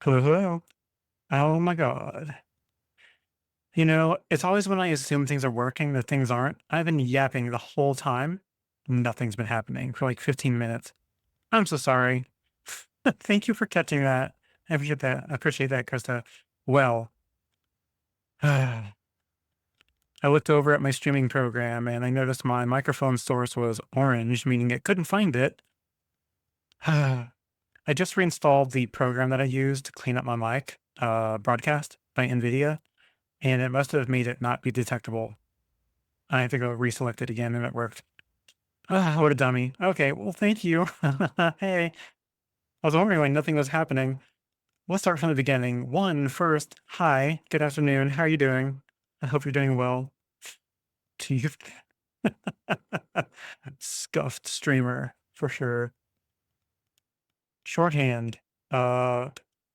Hello, hello. Oh my God. You know, it's always when I assume things are working that things aren't. I've been yapping the whole time. Nothing's been happening for like 15 minutes. I'm so sorry. Thank you for catching that. I appreciate that. I appreciate that, Krista. Well, I looked over at my streaming program and I noticed my microphone source was orange, meaning it couldn't find it. I just reinstalled the program that I used to clean up my mic broadcast by NVIDIA, and it must have made it not be detectable. I have to go reselect it again, and it worked. Ah, what a dummy. Okay, well, thank you. Hey, I was wondering why nothing was happening. Let's start from the beginning. First, hi, good afternoon. How are you doing? I hope you're doing well. To you, scuffed streamer for sure. Shorthand. Uh,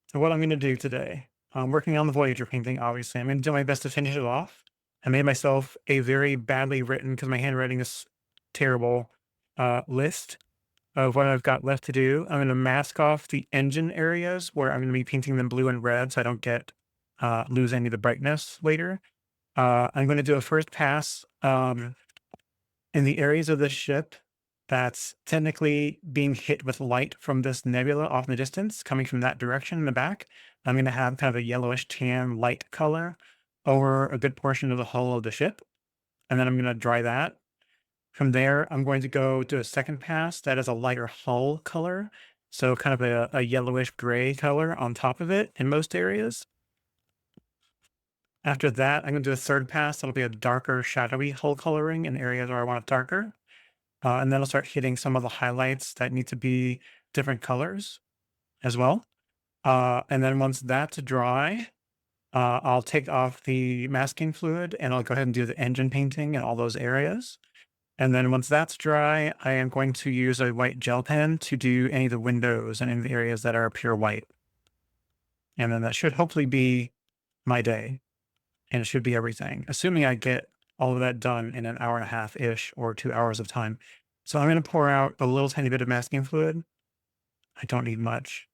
so what I'm going to do today, I'm working on the Voyager painting, obviously. I'm going to do my best to finish it off. I made myself a very badly written, because my handwriting is terrible, list of what I've got left to do. I'm going to mask off the engine areas where I'm going to be painting them blue and red so I don't lose any of the brightness later. I'm going to do a first pass in the areas of the ship that's technically being hit with light from this nebula off in the distance, coming from that direction in the back. I'm going to have kind of a yellowish tan light color over a good portion of the hull of the ship. And then I'm going to dry that. From there, I'm going to go do a second pass that is a lighter hull color. So kind of a yellowish gray color on top of it in most areas. After that, I'm going to do a third pass. That'll be a darker, shadowy hull coloring in areas where I want it darker. And then I'll start hitting some of the highlights that need to be different colors as well. And then once that's dry, I'll take off the masking fluid and I'll go ahead and do the engine painting in all those areas. And then once that's dry, I am going to use a white gel pen to do any of the windows and any of the areas that are pure white. And then that should hopefully be my day. And it should be everything, assuming I get all of that done in an hour and a half ish or 2 hours of time. So I'm going to pour out a little tiny bit of masking fluid. I don't need much.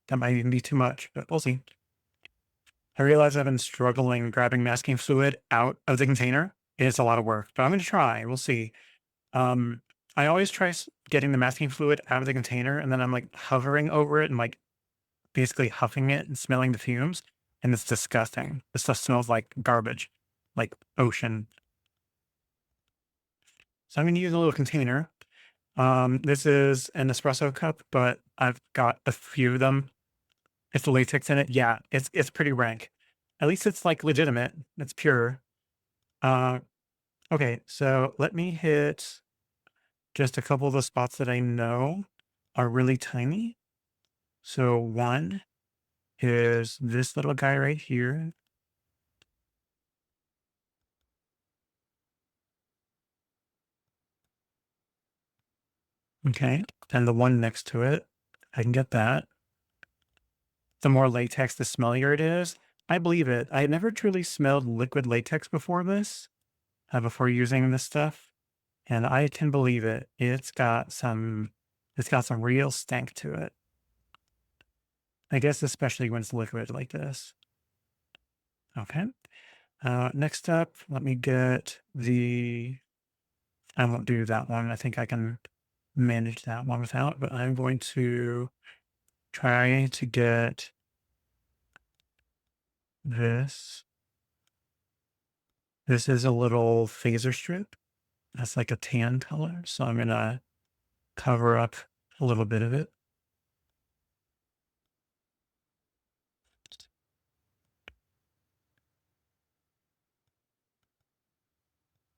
That might even be too much, but we'll see. I realize I've been struggling grabbing masking fluid out of the container. It's a lot of work, but I'm going to try. We'll see. Um, I always try getting the masking fluid out of the container, and then I'm like hovering over it and like basically huffing it and smelling the fumes. And it's disgusting. This stuff smells like garbage, like ocean. So I'm going to use a little container. This is an espresso cup, but I've got a few of them. It's the latex in it. Yeah, it's pretty rank. At least it's like legitimate. It's pure. Uh, okay, so let me hit just a couple of the spots that I know are really tiny. So one is this little guy right here. Okay, and the one next to it, I can get that. The more latex, the smellier it is. I believe it. I had never truly smelled liquid latex before this, before using this stuff, and I can believe it. It's got some real stank to it. I guess especially when it's liquid like this. Okay. Next up, let me get the. I won't do that one. I think I can manage that one without, but I'm going to try to get this. This is a little phaser strip. That's like a tan color. So I'm going to cover up a little bit of it.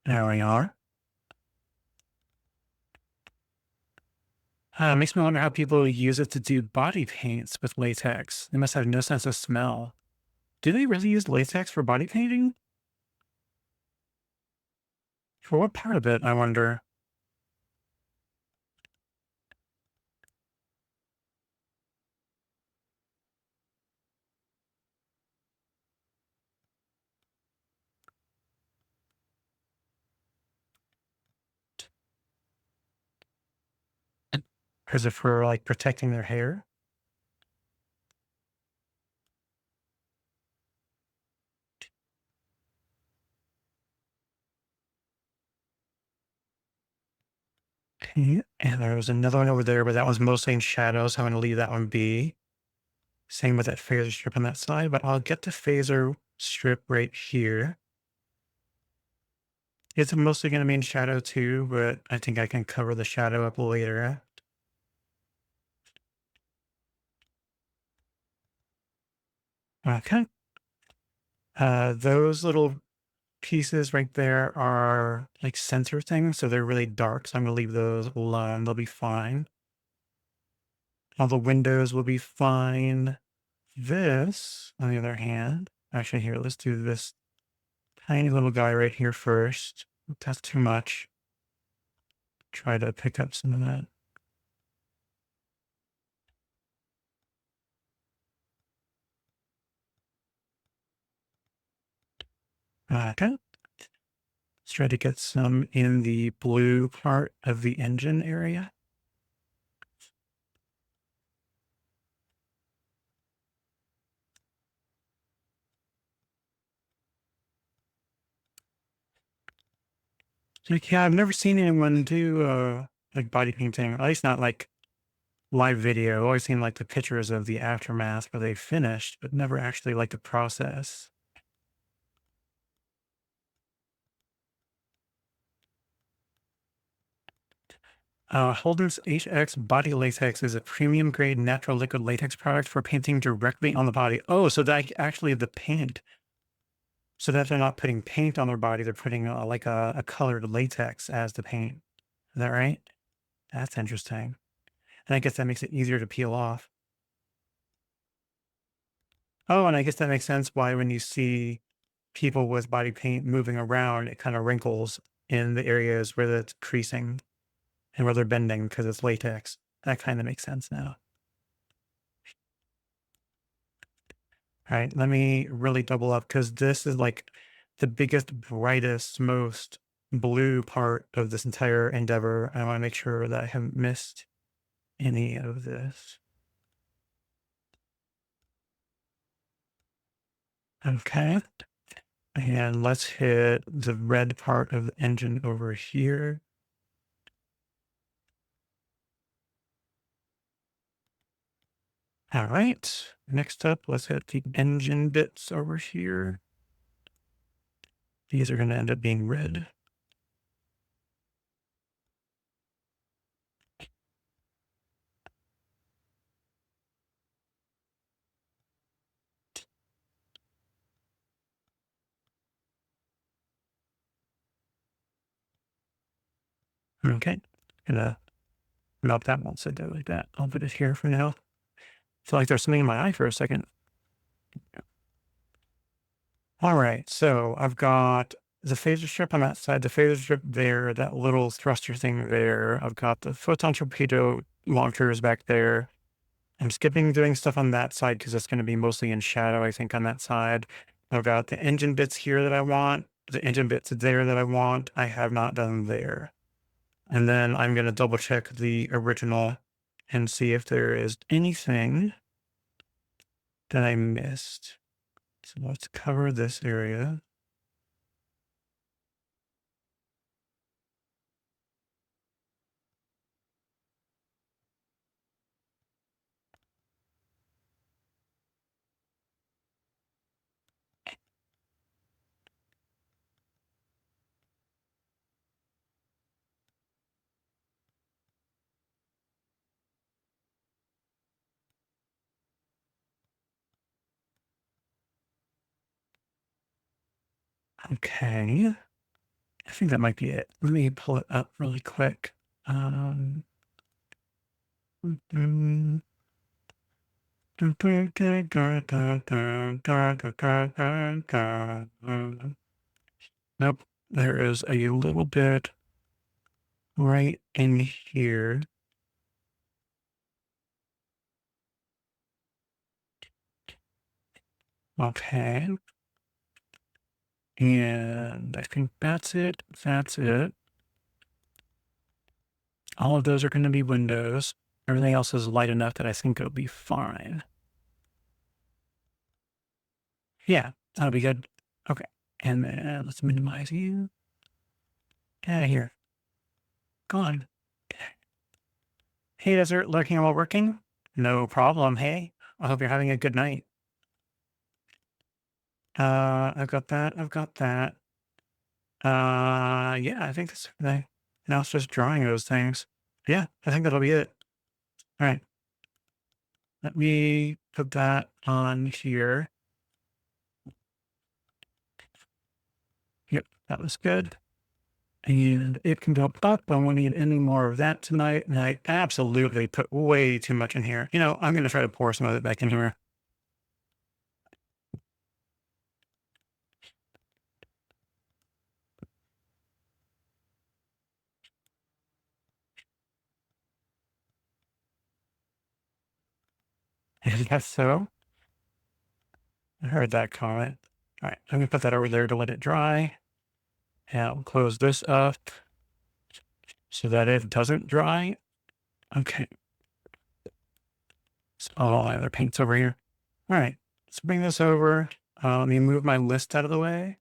There we are. Makes me wonder how people use it to do body paints with latex. They must have no sense of smell. Do they really use latex for body painting? For what part of it, I wonder? Is it for like protecting their hair? Okay, and there was another one over there, but that one's mostly in shadow, so I'm gonna leave that one be. Same with that phaser strip on that side, but I'll get the phaser strip right here. It's mostly gonna be in shadow too, but I think I can cover the shadow up later. Okay. Those little pieces right there are like sensor things, so they're really dark. So I'm gonna leave those alone. They'll be fine. All the windows will be fine. This, on the other hand, actually here, let's do this tiny little guy right here first. That's too much. Try to pick up some of that. Okay. Let's try to get some in the blue part of the engine area. Like, yeah, I've never seen anyone do like body painting, at least not like live video. I've always seen like the pictures of the aftermath where they finished, but never actually like the process. Holder's HX Body Latex is a premium grade natural liquid latex product for painting directly on the body. Oh, so that actually the paint, so that they're not putting paint on their body, they're putting like a colored latex as the paint. Is that right? That's interesting. And I guess that makes it easier to peel off. Oh, and I guess that makes sense why when you see people with body paint moving around, it kind of wrinkles in the areas where it's creasing and where they're bending because it's latex. That kind of makes sense now. All right, let me really double up because this is like the biggest, brightest, most blue part of this entire endeavor. I want to make sure that I haven't missed any of this. Okay. And let's hit the red part of the engine over here. All right. Next up, let's hit the engine bits over here. These are going to end up being red. Okay. Gonna melt that one side like that. I'll put it here for now. Feel like there's something in my eye for a second. All right. So I've got the phaser strip on that side, the phaser strip there, that little thruster thing there. I've got the photon torpedo launchers back there. I'm skipping doing stuff on that side because it's going to be mostly in shadow, I think, on that side. I've got the engine bits here that I want, the engine bits there that I want. I have not done there. And then I'm going to double check the original and see if there is anything that I missed. So let's cover this area. Okay. I think that might be it. Let me pull it up really quick. Um, mm, Nope. There is a little bit right in here. Okay. And I think that's it. That's it. All of those are going to be windows. Everything else is light enough that I think it'll be fine. Yeah, that'll be good. Okay. And then let's minimize you. Get out of here. Go on. Hey, Desert, lurking while working? No problem. Hey, I hope you're having a good night. I've got that. I've got that. Yeah, I think that's everything. Now it's just drawing those things. Yeah, I think that'll be it. All right. Let me put that on here. Yep, that was good. And it can go up. I won't need any more of that tonight. And I absolutely put way too much in here. I'm going to try to pour some of it back in here. I guess so. I heard that comment. All right, I'm going to put that over there to let it dry. And I'll close this up so that it doesn't dry. Okay. So all my other paints over here. All right, let's bring this over. Let me move my list out of the way.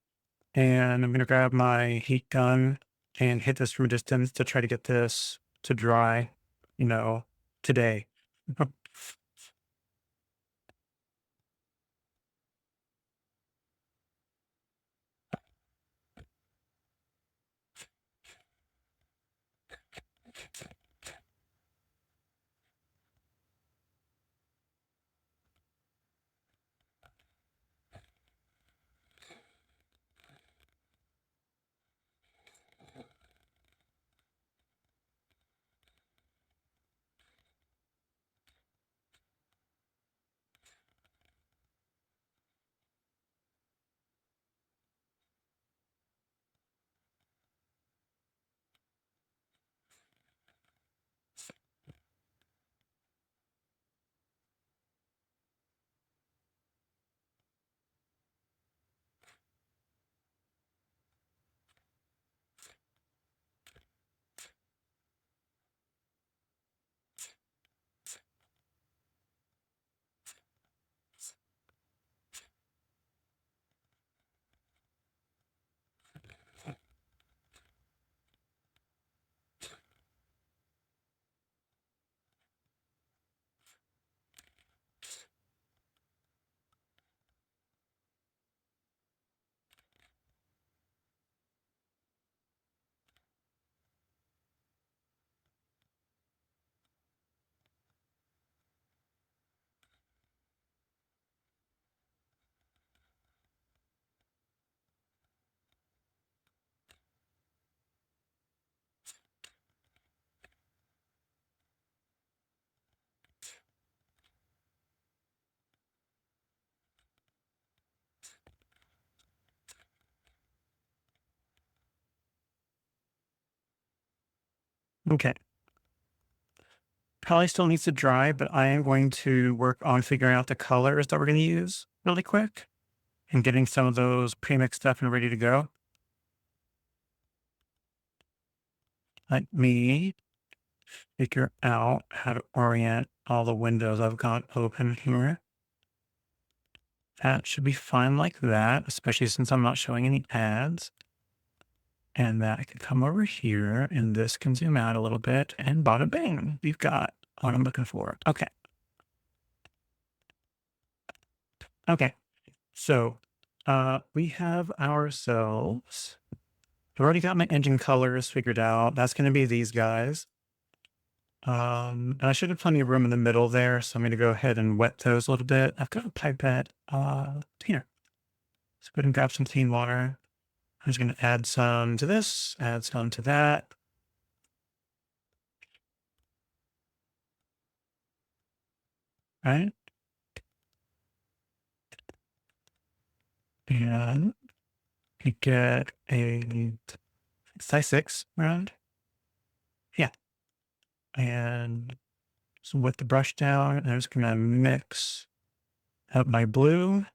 And I'm going to grab my heat gun and hit this from a distance to try to get this to dry, you know, today. Okay. Probably still needs to dry, but I am going to work on figuring out the colors that we're going to use really quick and getting some of those pre-mixed stuff and ready to go. Let me figure out how to orient all the windows I've got open here. That should be fine like that, especially since I'm not showing any ads. And that I can come over here and this can zoom out a little bit and bada bing, we've got what I'm looking for. Okay. Okay. So we have ourselves, I've already got my engine colors figured out. That's going to be these guys. And I should have plenty of room in the middle there. So I'm going to go ahead and wet those a little bit. I've got a pipette cleaner. Let's go ahead and grab some clean water. I'm just going to add some to this, add some to that. Right. And you get a size 6 round. Yeah. And so with the brush down, I'm just going to mix up my blue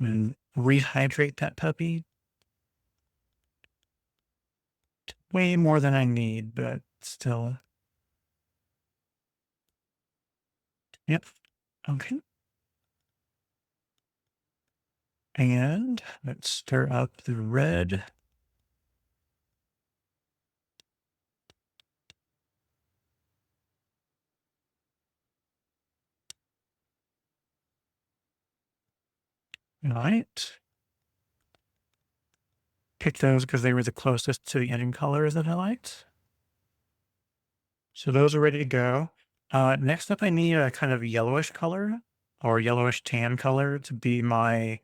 and rehydrate that puppy. Way more than I need, but still. Yep. Okay. And let's stir up the red. All right. Pick those because they were the closest to the ending colors that I liked. So those are ready to go. Next up, I need a kind of yellowish color or yellowish tan color to be my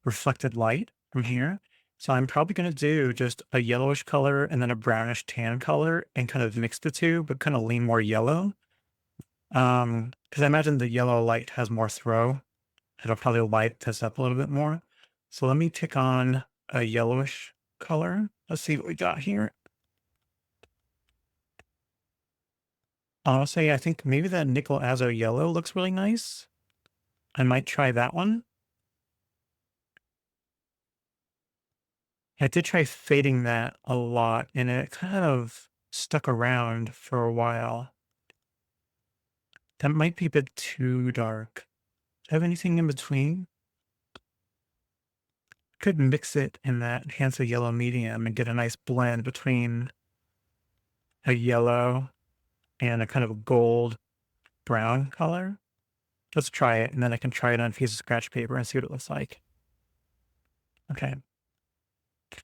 reflected light from here. So I'm probably going to do just a yellowish color and then a brownish tan color and kind of mix the two, but kind of lean more yellow. Because I imagine the yellow light has more throw. It'll probably light this up a little bit more. So let me tick on a yellowish color. Let's see what we got here. Honestly, I think maybe that nickel azo yellow looks really nice. I might try that one. I did try fading that a lot, and it kind of stuck around for a while. That might be a bit too dark. Do I have anything in between? Could mix it in that Hansa yellow medium and get a nice blend between a yellow and a kind of gold brown color. Let's try it, and then I can try it on a piece of scratch paper and see what it looks like. Okay.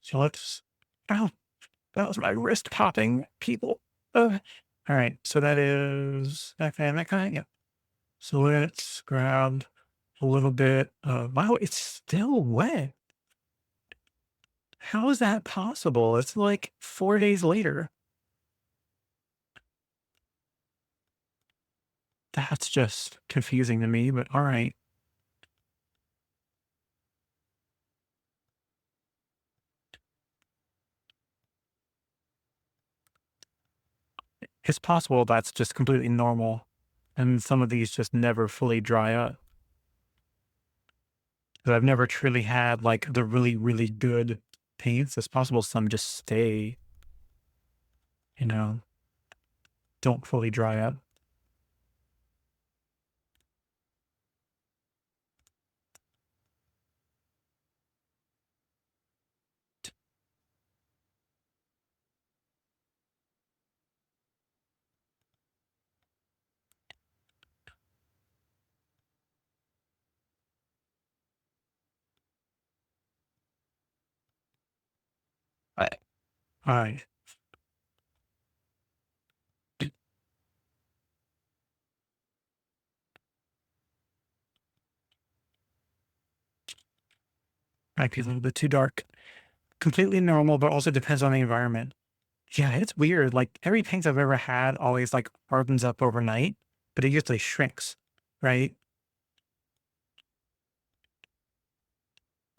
So let's. Ow, that was my wrist popping, people. All right. So that is that kind. Yeah. So let's grab a little bit of. Wow, it's still wet. How is that possible? It's like 4 days later. That's just confusing to me, but all right. It's possible that's just completely normal. And some of these just never fully dry up. 'Cause I've never truly had like the really, really good paints. It's possible some just stay, you know, don't fully dry up. I, I might be a little bit too dark. Completely normal, but also depends on the environment. Yeah, it's weird. Like every paint I've ever had always like hardens up overnight, but it usually shrinks, right?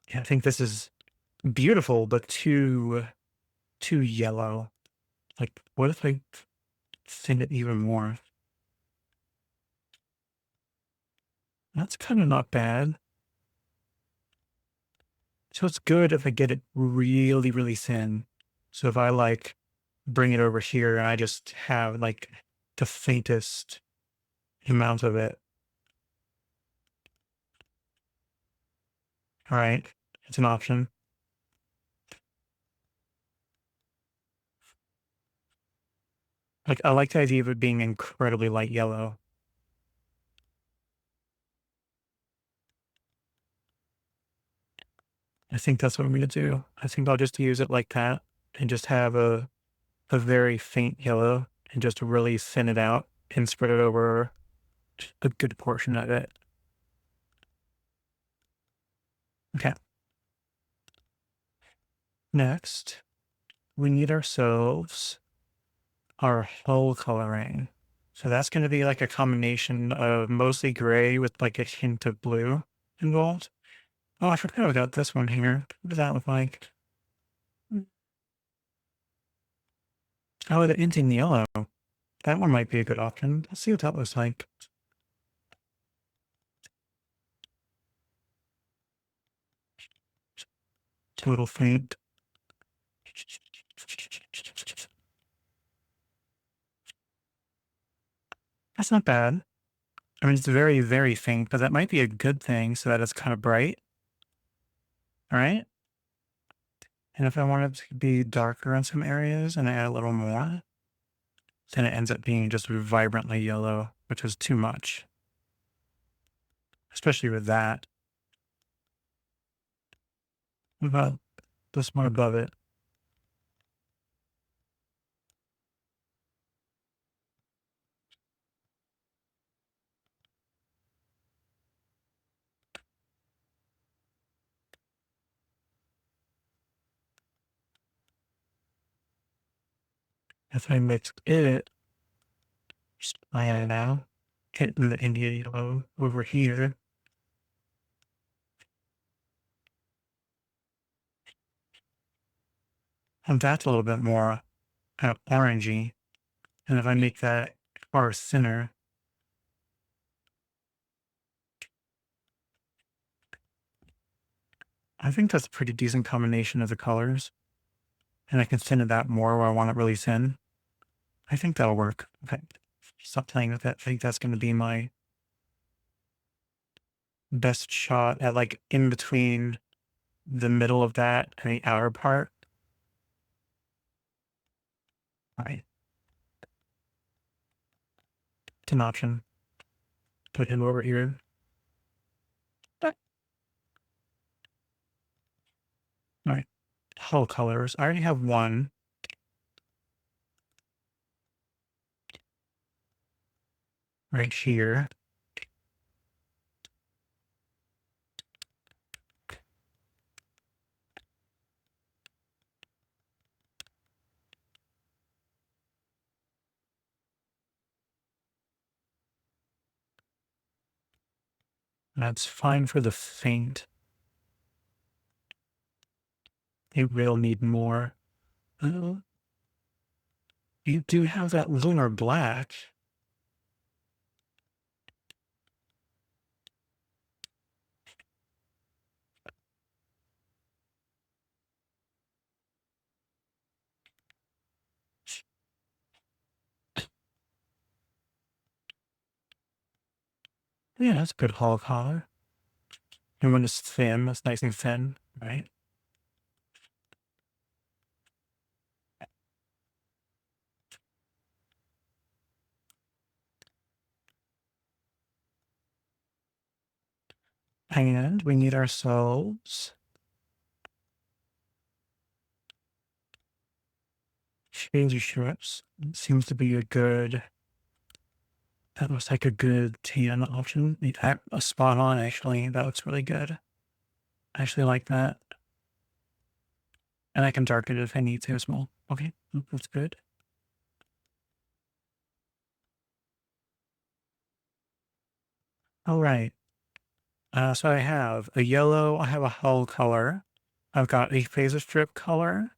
Yeah, I think this is beautiful, but too yellow. Like, what if I thin it even more? That's kind of not bad. So it's good if I get it really, really thin. So if I like bring it over here and I just have like the faintest amount of it. All right. It's an option. Like I like the idea of it being incredibly light yellow. I think that's what I'm gonna do. I think I'll just use it like that and just have a very faint yellow and just really thin it out and spread it over a good portion of it. Okay. Next, we need ourselves our hull coloring. So that's going to be like a combination of mostly gray with like a hint of blue involved. Oh, I forgot about this one here. What does that look like? Oh, the inting yellow. That one might be a good option. Let's see what that looks like. It's a little faint. That's not bad. I mean, it's very, very faint, but that might be a good thing so that it's kind of bright. All right. And if I want it to be darker in some areas and add a little more, then it ends up being just vibrantly yellow, which is too much, especially with that. About this one above it. As I mix it, just iron it out, hitting the India yellow over here. And that's a little bit more orangey. And if I make that far thinner, I think that's a pretty decent combination of the colors. And I can thin it out more where I want it really thin. I think that'll work. Okay. Stop playing with that. I think that's going to be my best shot at like in between the middle of that and the outer part. All right. It's an option. Put him over here. All right. Hull colors. I already have one. Right here. That's fine for the faint. They will need more. Oh, you do have that lunar black. Yeah, that's a good hull color. And when it's thin, it's nice and thin, right? And we need ourselves shady strips. Seems to be a good, that looks like a good tan option. A spot on, actually. That looks really good. I actually like that. And I can darken it if I need to as well. Okay, that's good. All right. So I have a yellow, I have a hull color. I've got a phaser strip color.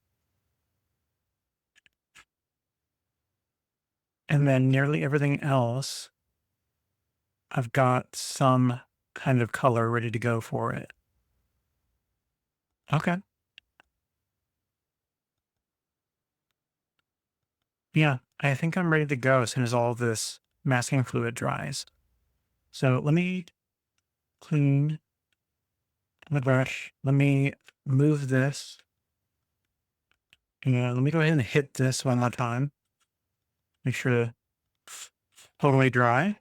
And then nearly everything else, I've got some kind of color ready to go for it. Okay. Yeah, I think I'm ready to go as soon as all this masking fluid dries. So let me clean the brush. Let me move this. And let me go ahead and hit this one more time. Make sure to totally dry.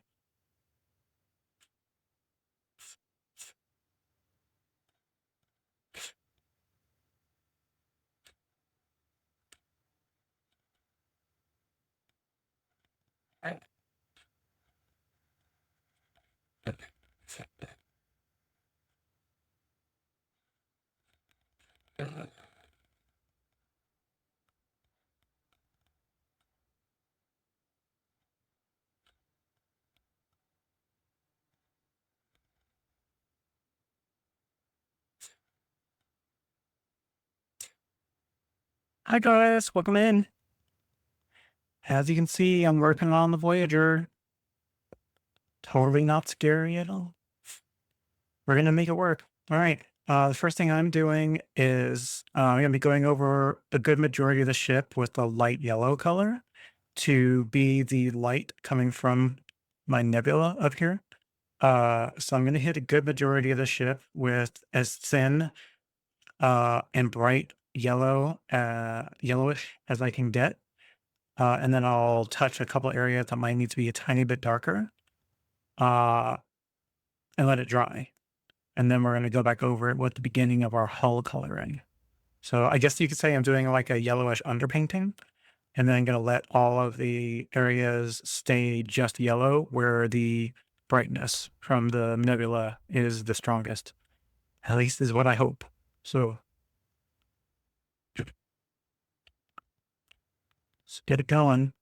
Hi guys, welcome in. As you can see, I'm working on the Voyager. Totally not scary at all. We're gonna make it work. All right. The first thing I'm doing is I'm gonna be going over a good majority of the ship with the light yellow color to be the light coming from my nebula up here. So I'm gonna hit a good majority of the ship with as thin and bright yellow, yellowish as I can get. And then I'll touch a couple areas that might need to be a tiny bit darker, uh, and let it dry. And then we're going to go back over it with the beginning of our hull coloring. So I guess you could say I'm doing like a yellowish underpainting, and then going to let all of the areas stay just yellow where the brightness from the nebula is the strongest. At least is what I hope. So let's get it going.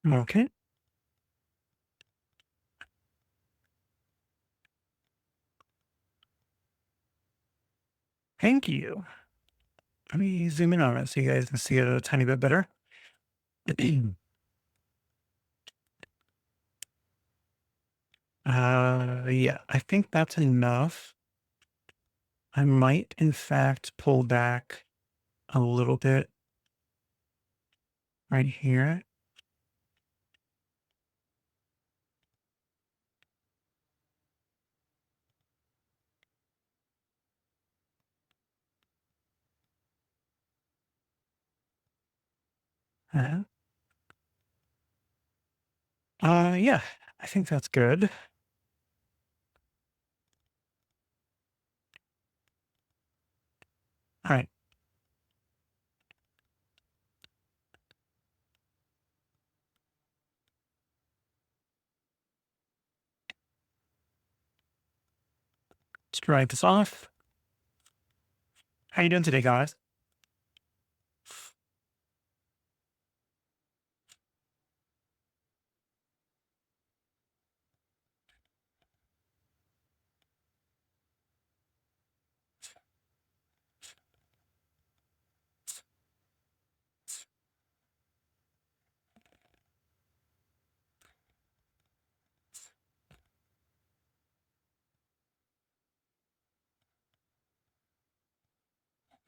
Okay. Thank you. Let me zoom in on it so you guys can see it a tiny bit better. Yeah, I think that's enough. I might, in fact, pull back a little bit right here. Uh, yeah, I think that's good. All right. Let's dry this off. How you doing today, guys?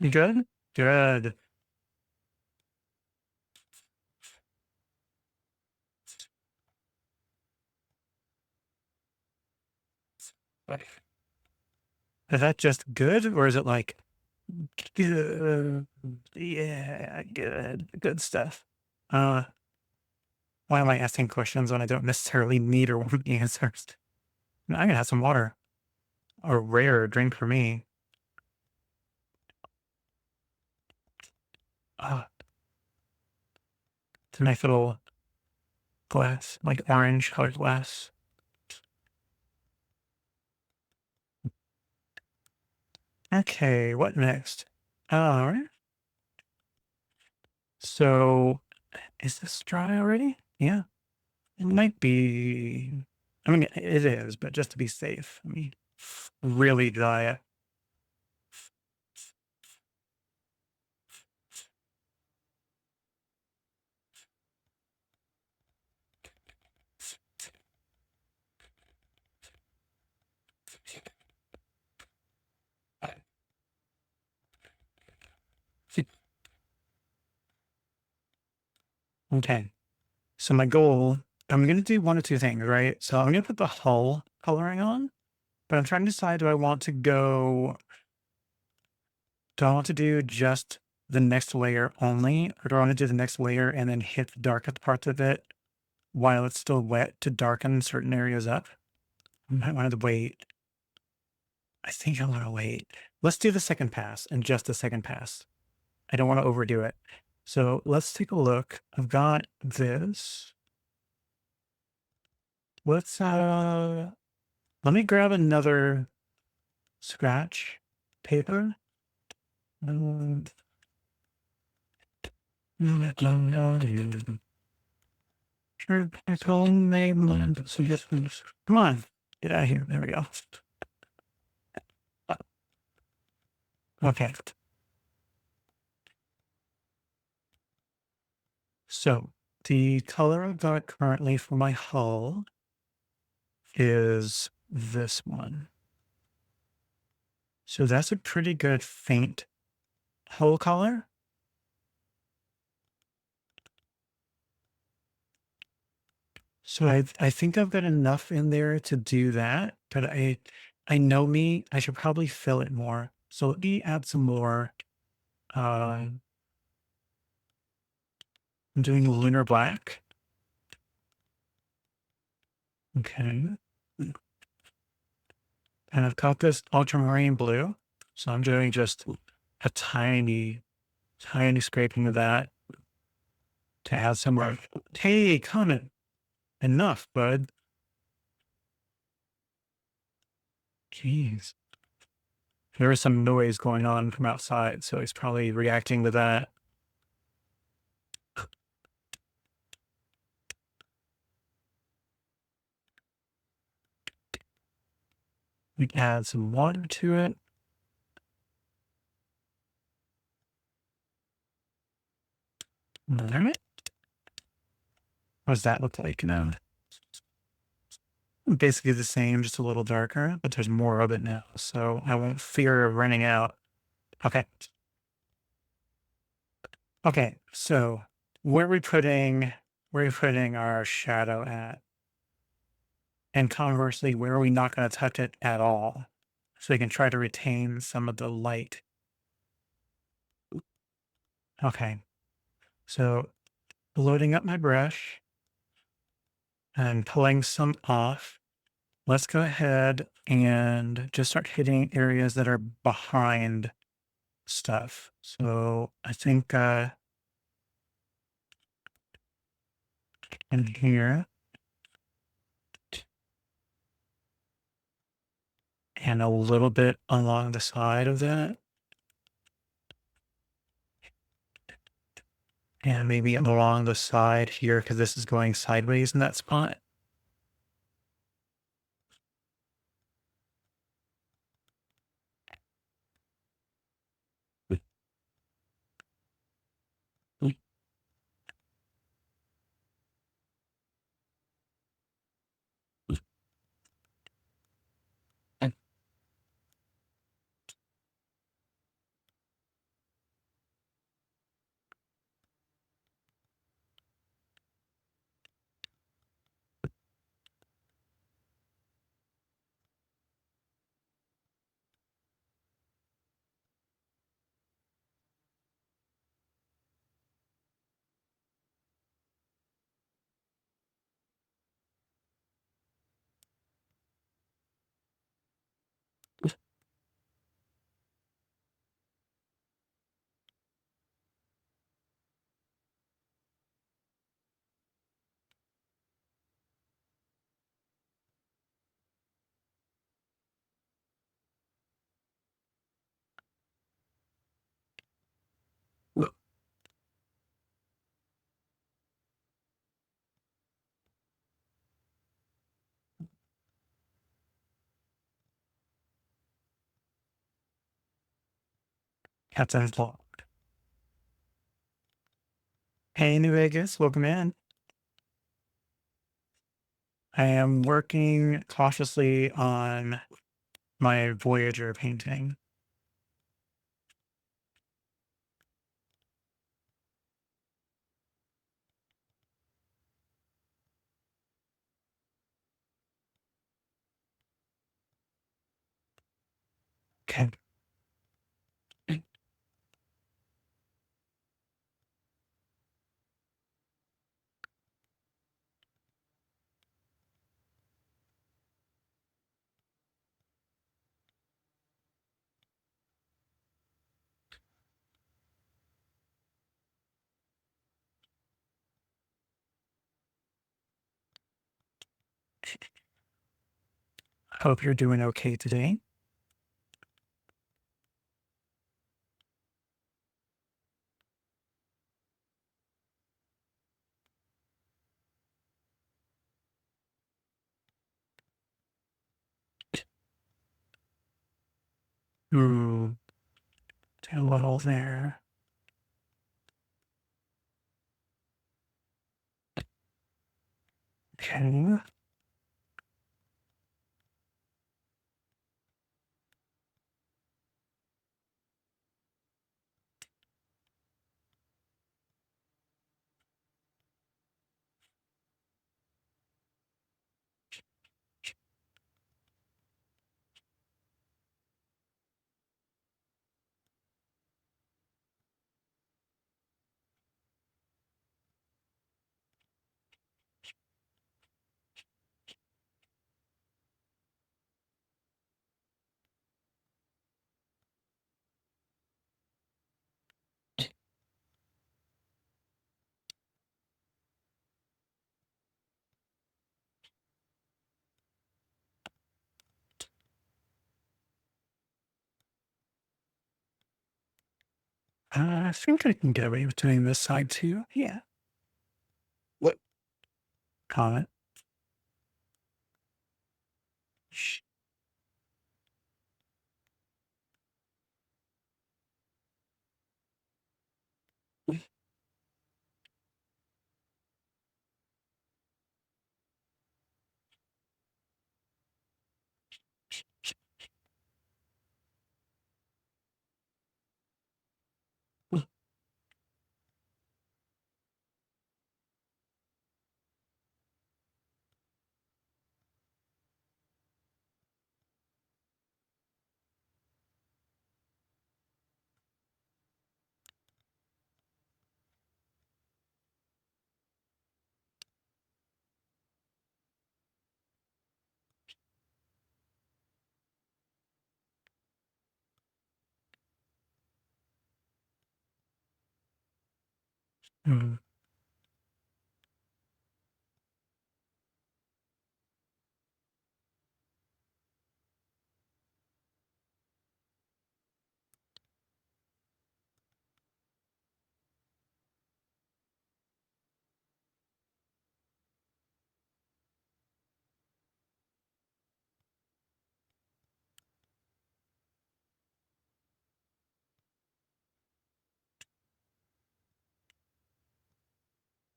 You good? Good. Is that just good, or is it like good? Yeah, good. Good stuff. Uh, why am I asking questions when I don't necessarily need or want the answers? I'm gonna have some water. A rare drink for me. Uh, it's a nice little glass, like orange colored glass. Okay, what next? All right. So, is this dry already? Yeah, it might be. I mean, it is, but just to be safe, let me really dry it. Okay. So my goal, I'm gonna do one of two things, right? So I'm gonna put the hull coloring on, but I'm trying to decide, do I want to do just the next layer only, or do I want to do the next layer and then hit the darkest parts of it while it's still wet to darken certain areas up? I might want to wait. I think I want to wait. Let's do the second pass and just the second pass. I don't want to overdo it. So let's take a look. I've got this. Let's let me grab another scratch paper. And sure, it's all made suggestions. Come on, get out of here. There we go. Okay. So the color I've got currently for my hull is this one. So that's a pretty good faint hull color. So I think I've got enough in there to do that, but I know me, I should probably fill it more. So let me add some more. Uh, I'm doing lunar black. Okay. And I've got this ultramarine blue. So I'm doing just a tiny scraping of that to add some more. Hey, comment. Enough, bud. Jeez. There is some noise going on from outside, so he's probably reacting to that. We can add some water to it. Alright. What does that look like now? Basically the same, just a little darker, but there's more of it now, so I won't fear of running out. Okay. Okay, so where are we putting our shadow at? And conversely, where are we not going to touch it at all? So we can try to retain some of the light. Okay, so loading up my brush and pulling some off. Let's go ahead and just start hitting areas that are behind stuff. So I think in here and a little bit along the side of that, and maybe along the side here because this is going sideways in that spot. Captain's Vlog. Hey, New Vegas, welcome in. I am working cautiously on my Voyager painting. Okay. Hope you're doing okay today. Ooh, do a little there. Okay. I think I can get away with doing this side too. Yeah. What? Comment. Shh. Mm,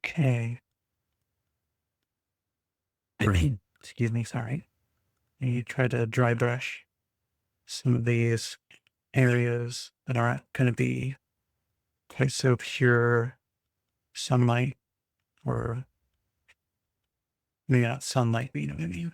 okay. Excuse me, sorry. You try to dry brush some of these areas that aren't going to be quite so pure sunlight, or maybe not sunlight, but you know what I mean.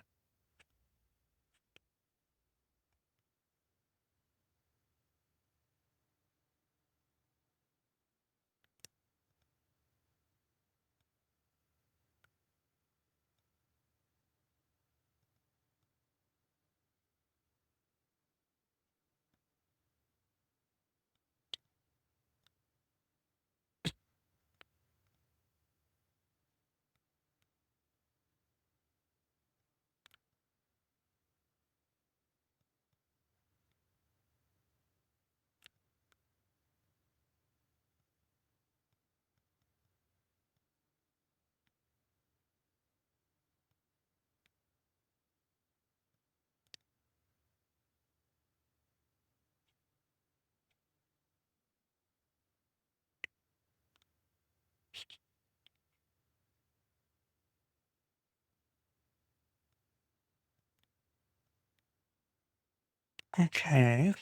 Okay.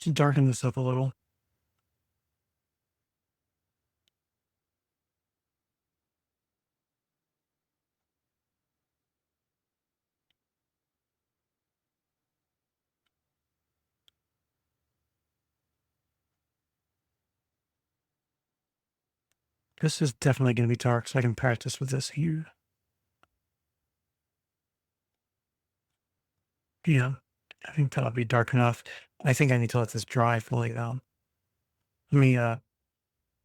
Let's darken this up a little. This is definitely going to be dark, so I can practice with this here. Yeah, I think that'll be dark enough. I think I need to let this dry fully though. Let me uh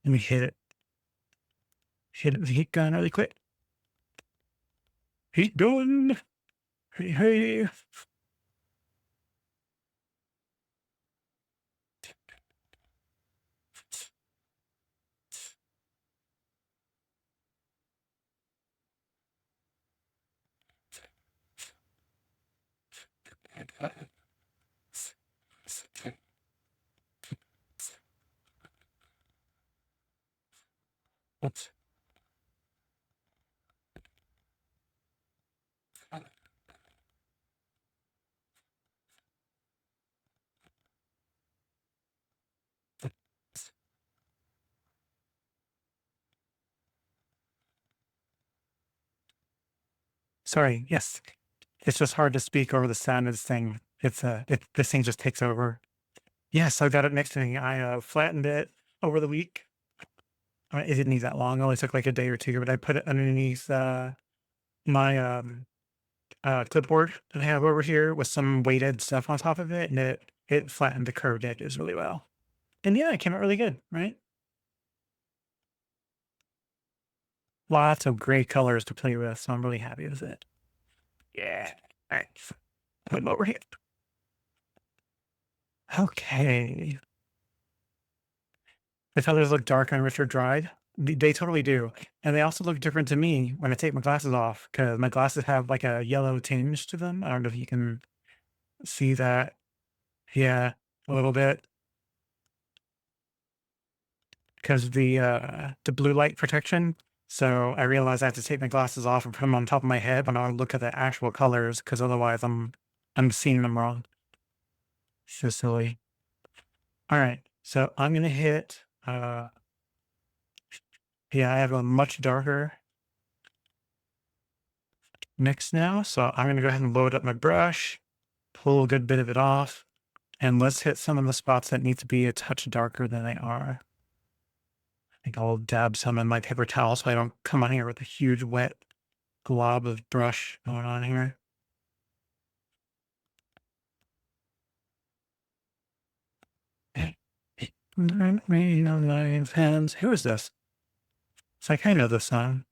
let me hit it with the heat gun really quick. Heat gun. Hey, hey. Sorry, yes. It's just hard to speak over the sound of this thing. This thing just takes over. Yes, I got it next to me. I flattened it over the week. It didn't need that long. It only took like a day or two, but I put it underneath my clipboard that I have over here with some weighted stuff on top of it, and it flattened the curved edges really well. And yeah, it came out really good, right? Lots of great colors to play with, so I'm really happy with it. Yeah. All right. Put them over here. Okay. The colors look darker and richer dried. They totally do. And they also look different to me when I take my glasses off because my glasses have like a yellow tinge to them. I don't know if you can see that. Yeah, a little bit because the blue light protection. So I realized I have to take my glasses off and put them on top of my head when I look at the actual colors because otherwise I'm seeing them wrong. So silly. All right. So I'm gonna hit yeah, I have a much darker mix now. So I'm gonna go ahead and load up my brush, pull a good bit of it off, and let's hit some of the spots that need to be a touch darker than they are. I think I'll dab some in my paper towel so I don't come on here with a huge wet glob of brush going on here. Hands. Who is this? It's like I know this song.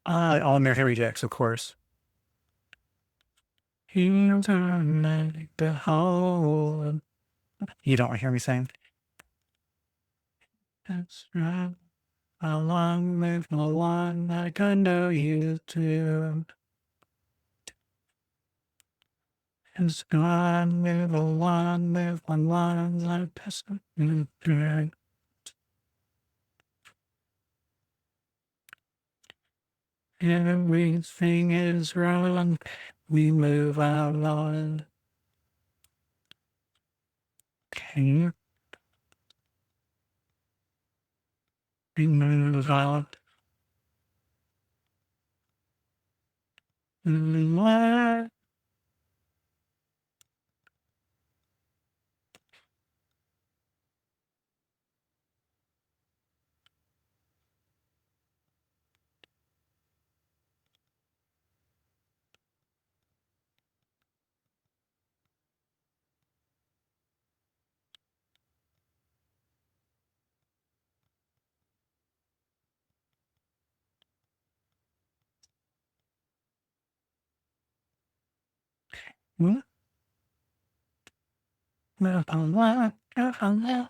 All American Rejects, of course. You don't like the whole. You don't hear me saying. That's right. How long live the one like I know you to. It's gone with the one with one line like person. Everything is wrong. We move out on. Okay. We move out. Move on. Move on.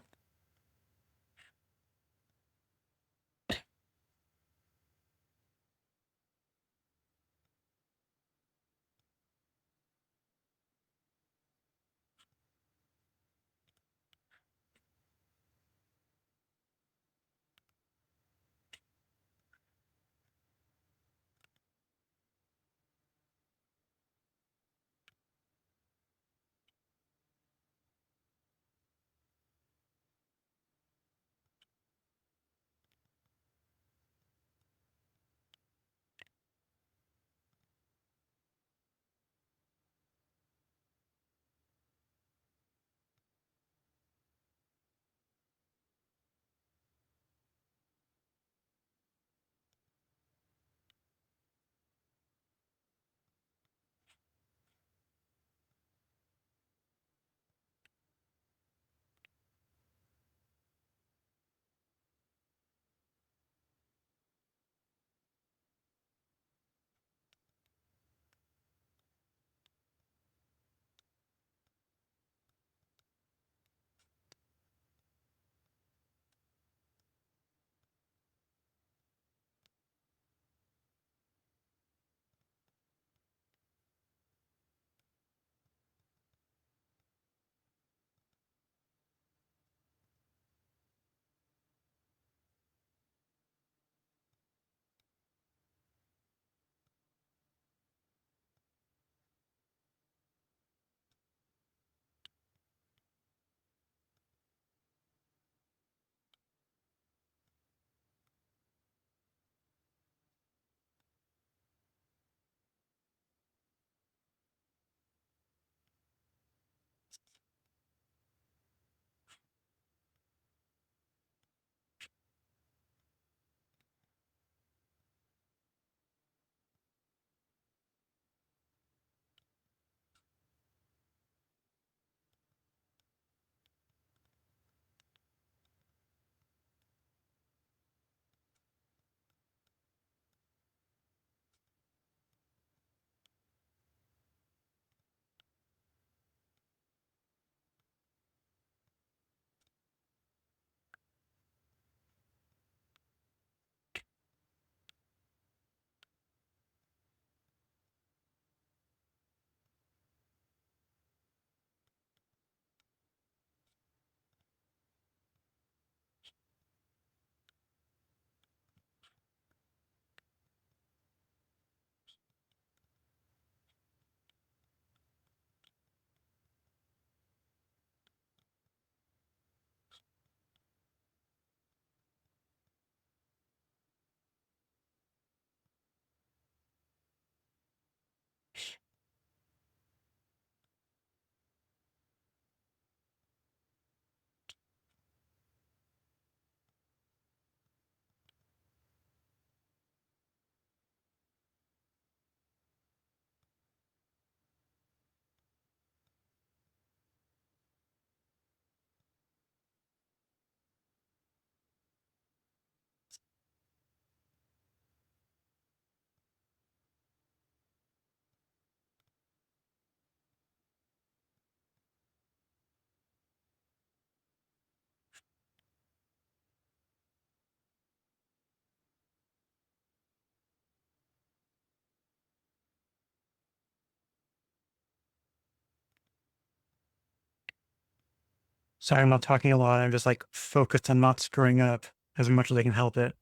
Sorry, I'm not talking a lot. I'm just like focused on not screwing up as much as I can help it.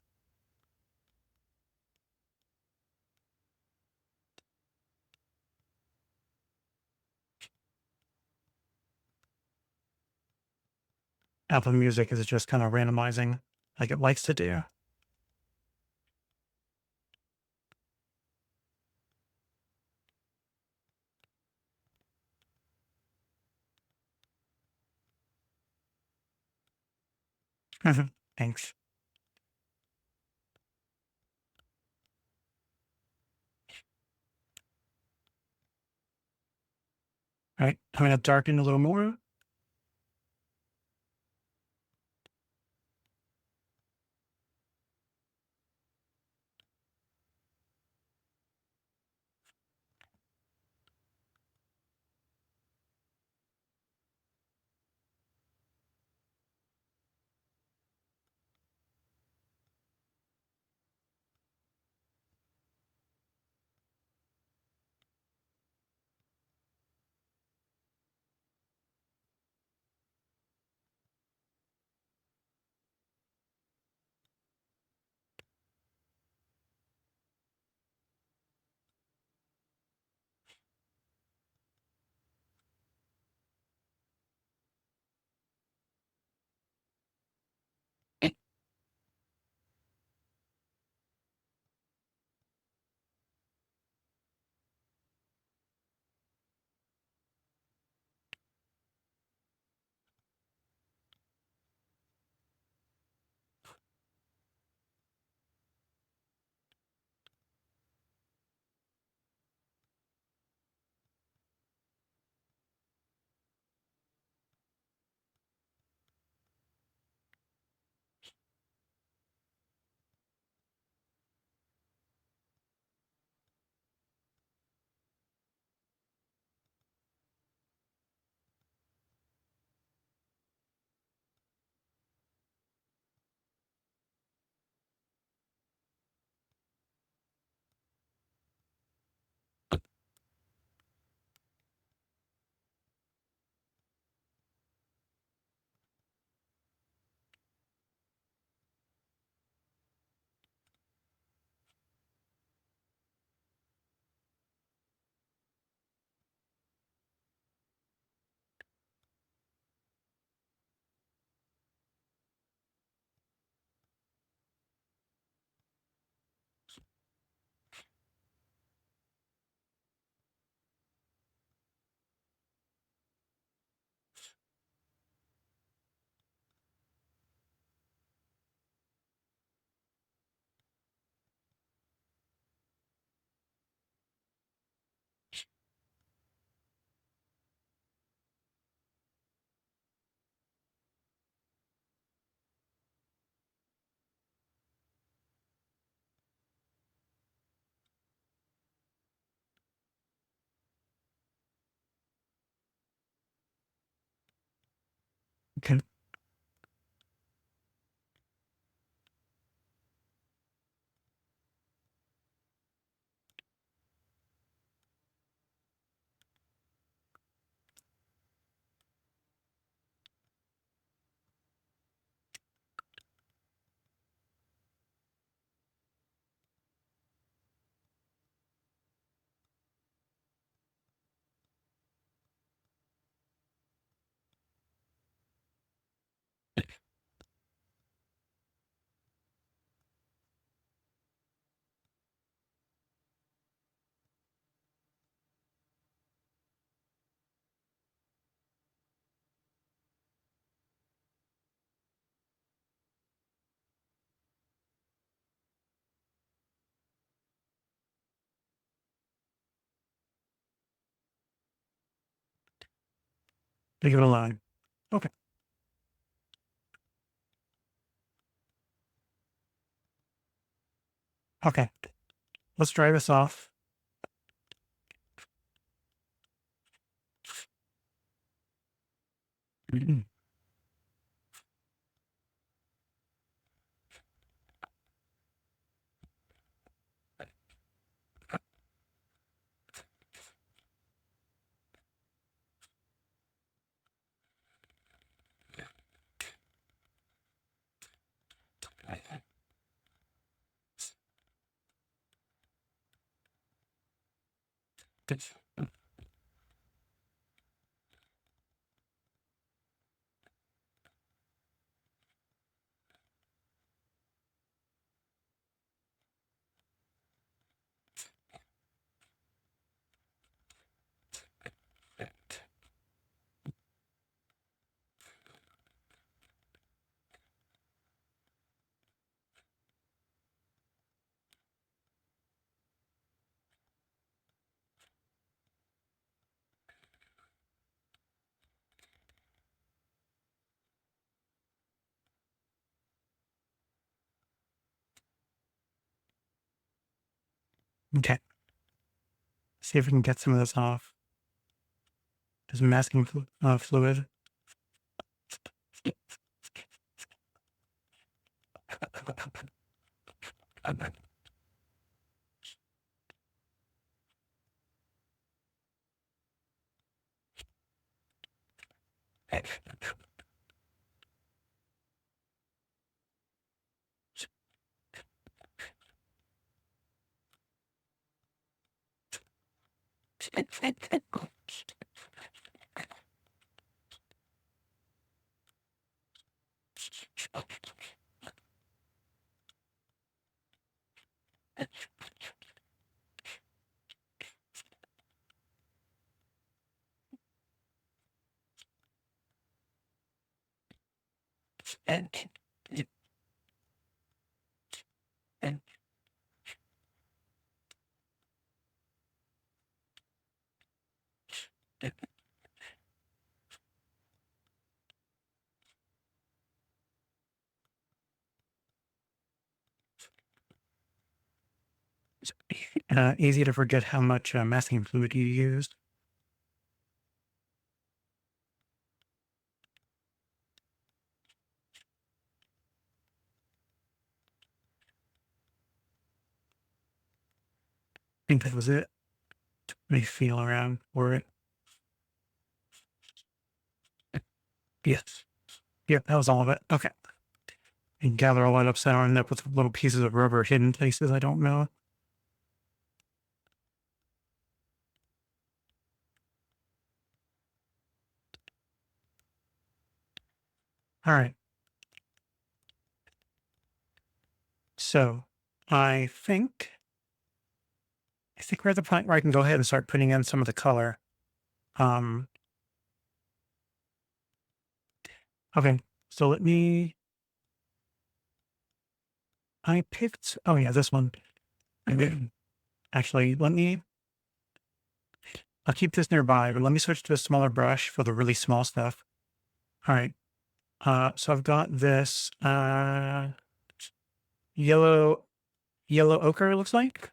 Apple Music is just kind of randomizing like it likes to do. Thanks. All right. I'm going to darken a little more. Okay. Leave it alone. Okay. Okay. Let's dry this off. Mhm. Okay. See if we can get some of this off. This masking fluid. Easy to forget how much masking fluid you used. I think that was it. Let me feel around for it. Yes. Yeah, that was all of it. Okay. And gather all that up, so I don't end up with little pieces of rubber hidden places I don't know. All right. So I think we're at the point where I can go ahead and start putting in some of the color. Um, okay. So I picked, oh yeah, this one. Actually, I'll keep this nearby, but let me switch to a smaller brush for the really small stuff. All right. So I've got this yellow ochre, it looks like.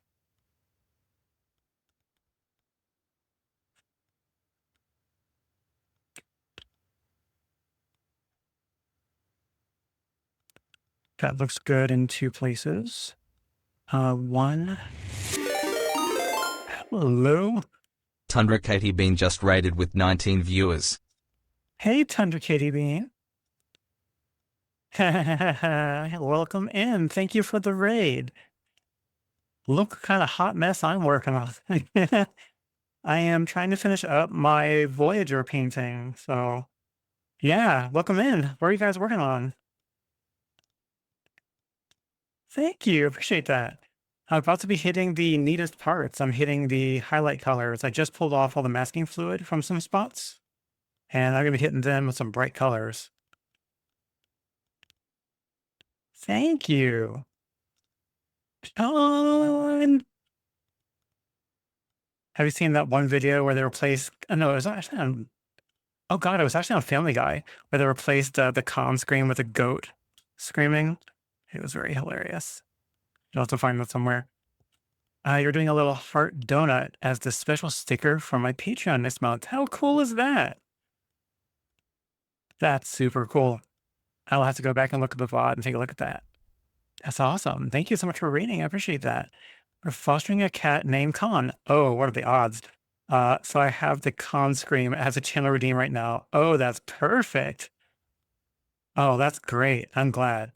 That looks good in two places. One. Hello. Tundra Katie Bean just rated with 19 viewers. Hey, Tundra Kitty Bean. Welcome in. Thank you for the raid. Look what kind of hot mess I'm working on. I am trying to finish up my Voyager painting. So, yeah, welcome in. What are you guys working on? Thank you. Appreciate that. I'm about to be hitting the neatest parts. I'm hitting the highlight colors. I just pulled off all the masking fluid from some spots, and I'm going to be hitting them with some bright colors. Thank you. Sean. Have you seen that one video where they replaced, no, it was actually on, oh God, it was actually on Family Guy, where they replaced the comm screen with a goat screaming. It was very hilarious. You'll have to find that somewhere. You're doing a little heart donut as the special sticker for my Patreon this month. How cool is that? That's super cool. I'll have to go back and look at the VOD and take a look at that. That's awesome. Thank you so much for reading. I appreciate that. We're fostering a cat named Khan. Oh, what are the odds? So I have the Khan Scream. It has a channel redeem right now. Oh, that's perfect. Oh, that's great. I'm glad.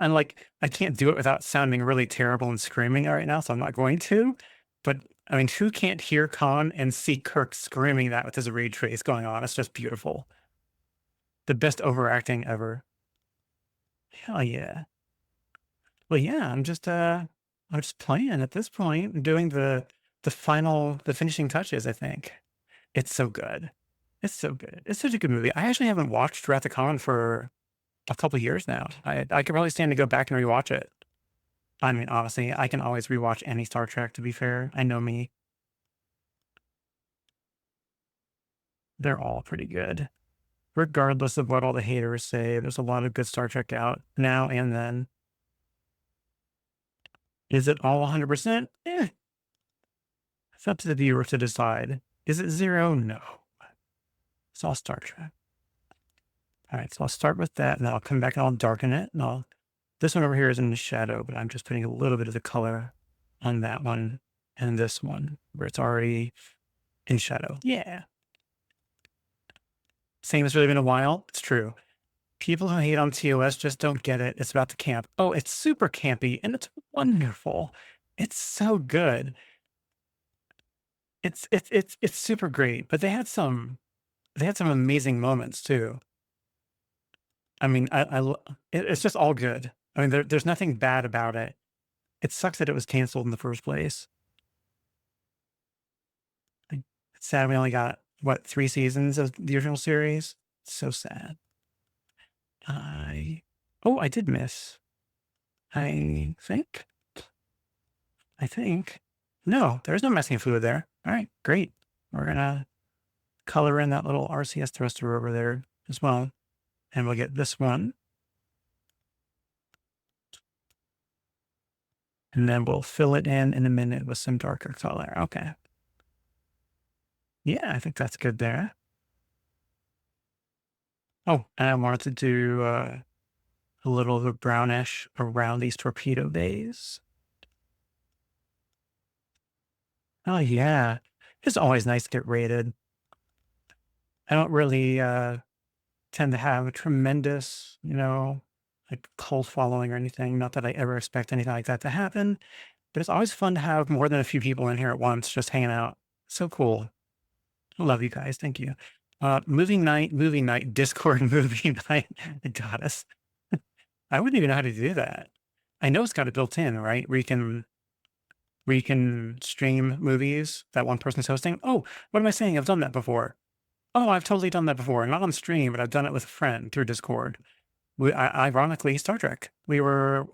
And like, I can't do it without sounding really terrible and screaming right now, so I'm not going to. But I mean, who can't hear Khan and see Kirk screaming that with his ray trace going on? It's just beautiful. The best overacting ever. Hell yeah. Well, yeah, I'm just playing at this point, doing the finishing touches, I think. It's so good. It's so good. It's such a good movie. I actually haven't watched Wrath of Khan for a couple of years now. I could probably stand to go back and rewatch it. I mean, honestly, I can always rewatch any Star Trek, to be fair. I know me. They're all pretty good. Regardless of what all the haters say, there's a lot of good Star Trek out now and then. Is it all 100%? It's up to the viewer to decide. Is it 0? No. It's all Star Trek. All right, so I'll start with that, and then I'll come back and I'll darken it, and I'll this one over here is in the shadow, but I'm just putting a little bit of the color on that one and this one, where it's already in shadow. Yeah. Same as really been a while. It's true. People who hate on TOS just don't get it. It's about the camp. Oh, it's super campy, and it's wonderful. It's so good. It's super great, but they had some amazing moments too. I mean, it's just all good. I mean, there's nothing bad about it. It sucks that it was canceled in the first place. Like, it's sad we only got what 3 seasons of the original series. It's so sad. I I did miss. I think. I think. No, there's no messing fluid there. All right, great. We're gonna color in that little RCS thruster over there as well, and we'll get this one, and then we'll fill it in a minute with some darker color. Okay. Yeah, I think that's good there. Oh, and I wanted to do a little of the brownish around these torpedo bays. Oh yeah, it's always nice to get rated. I don't really tend to have a tremendous, like cult following or anything. Not that I ever expect anything like that to happen, but it's always fun to have more than a few people in here at once, just hanging out. So cool. Love you guys. Thank you. Movie night, Discord movie night. It got us. I wouldn't even know how to do that. I know it's got it built in, right? Where you can stream movies that one person's hosting. Oh, what am I saying? I've done that before. Oh, I've totally done that before. Not on stream, but I've done it with a friend through Discord. Ironically, Star Trek. When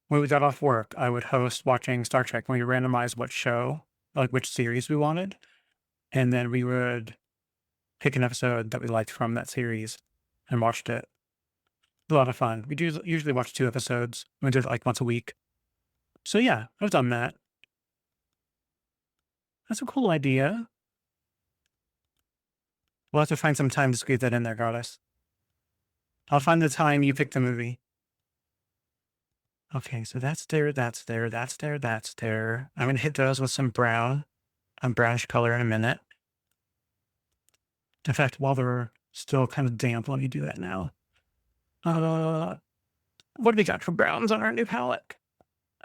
we got off work, I would host watching Star Trek. We randomized what show, like which series we wanted, and then we would pick an episode that we liked from that series and watched it. A lot of fun. We do usually watch 2 episodes. We do it like once a week. So yeah, I've done that. That's a cool idea. We'll have to find some time to squeeze that in there, Goddess. I'll find the time you pick the movie. Okay, so that's there, that's there, that's there, that's there. I'm gonna hit those with some brownish color in a minute. In fact, while they're still kind of damp, let me do that now. Uh, what do we got for browns on our new palette?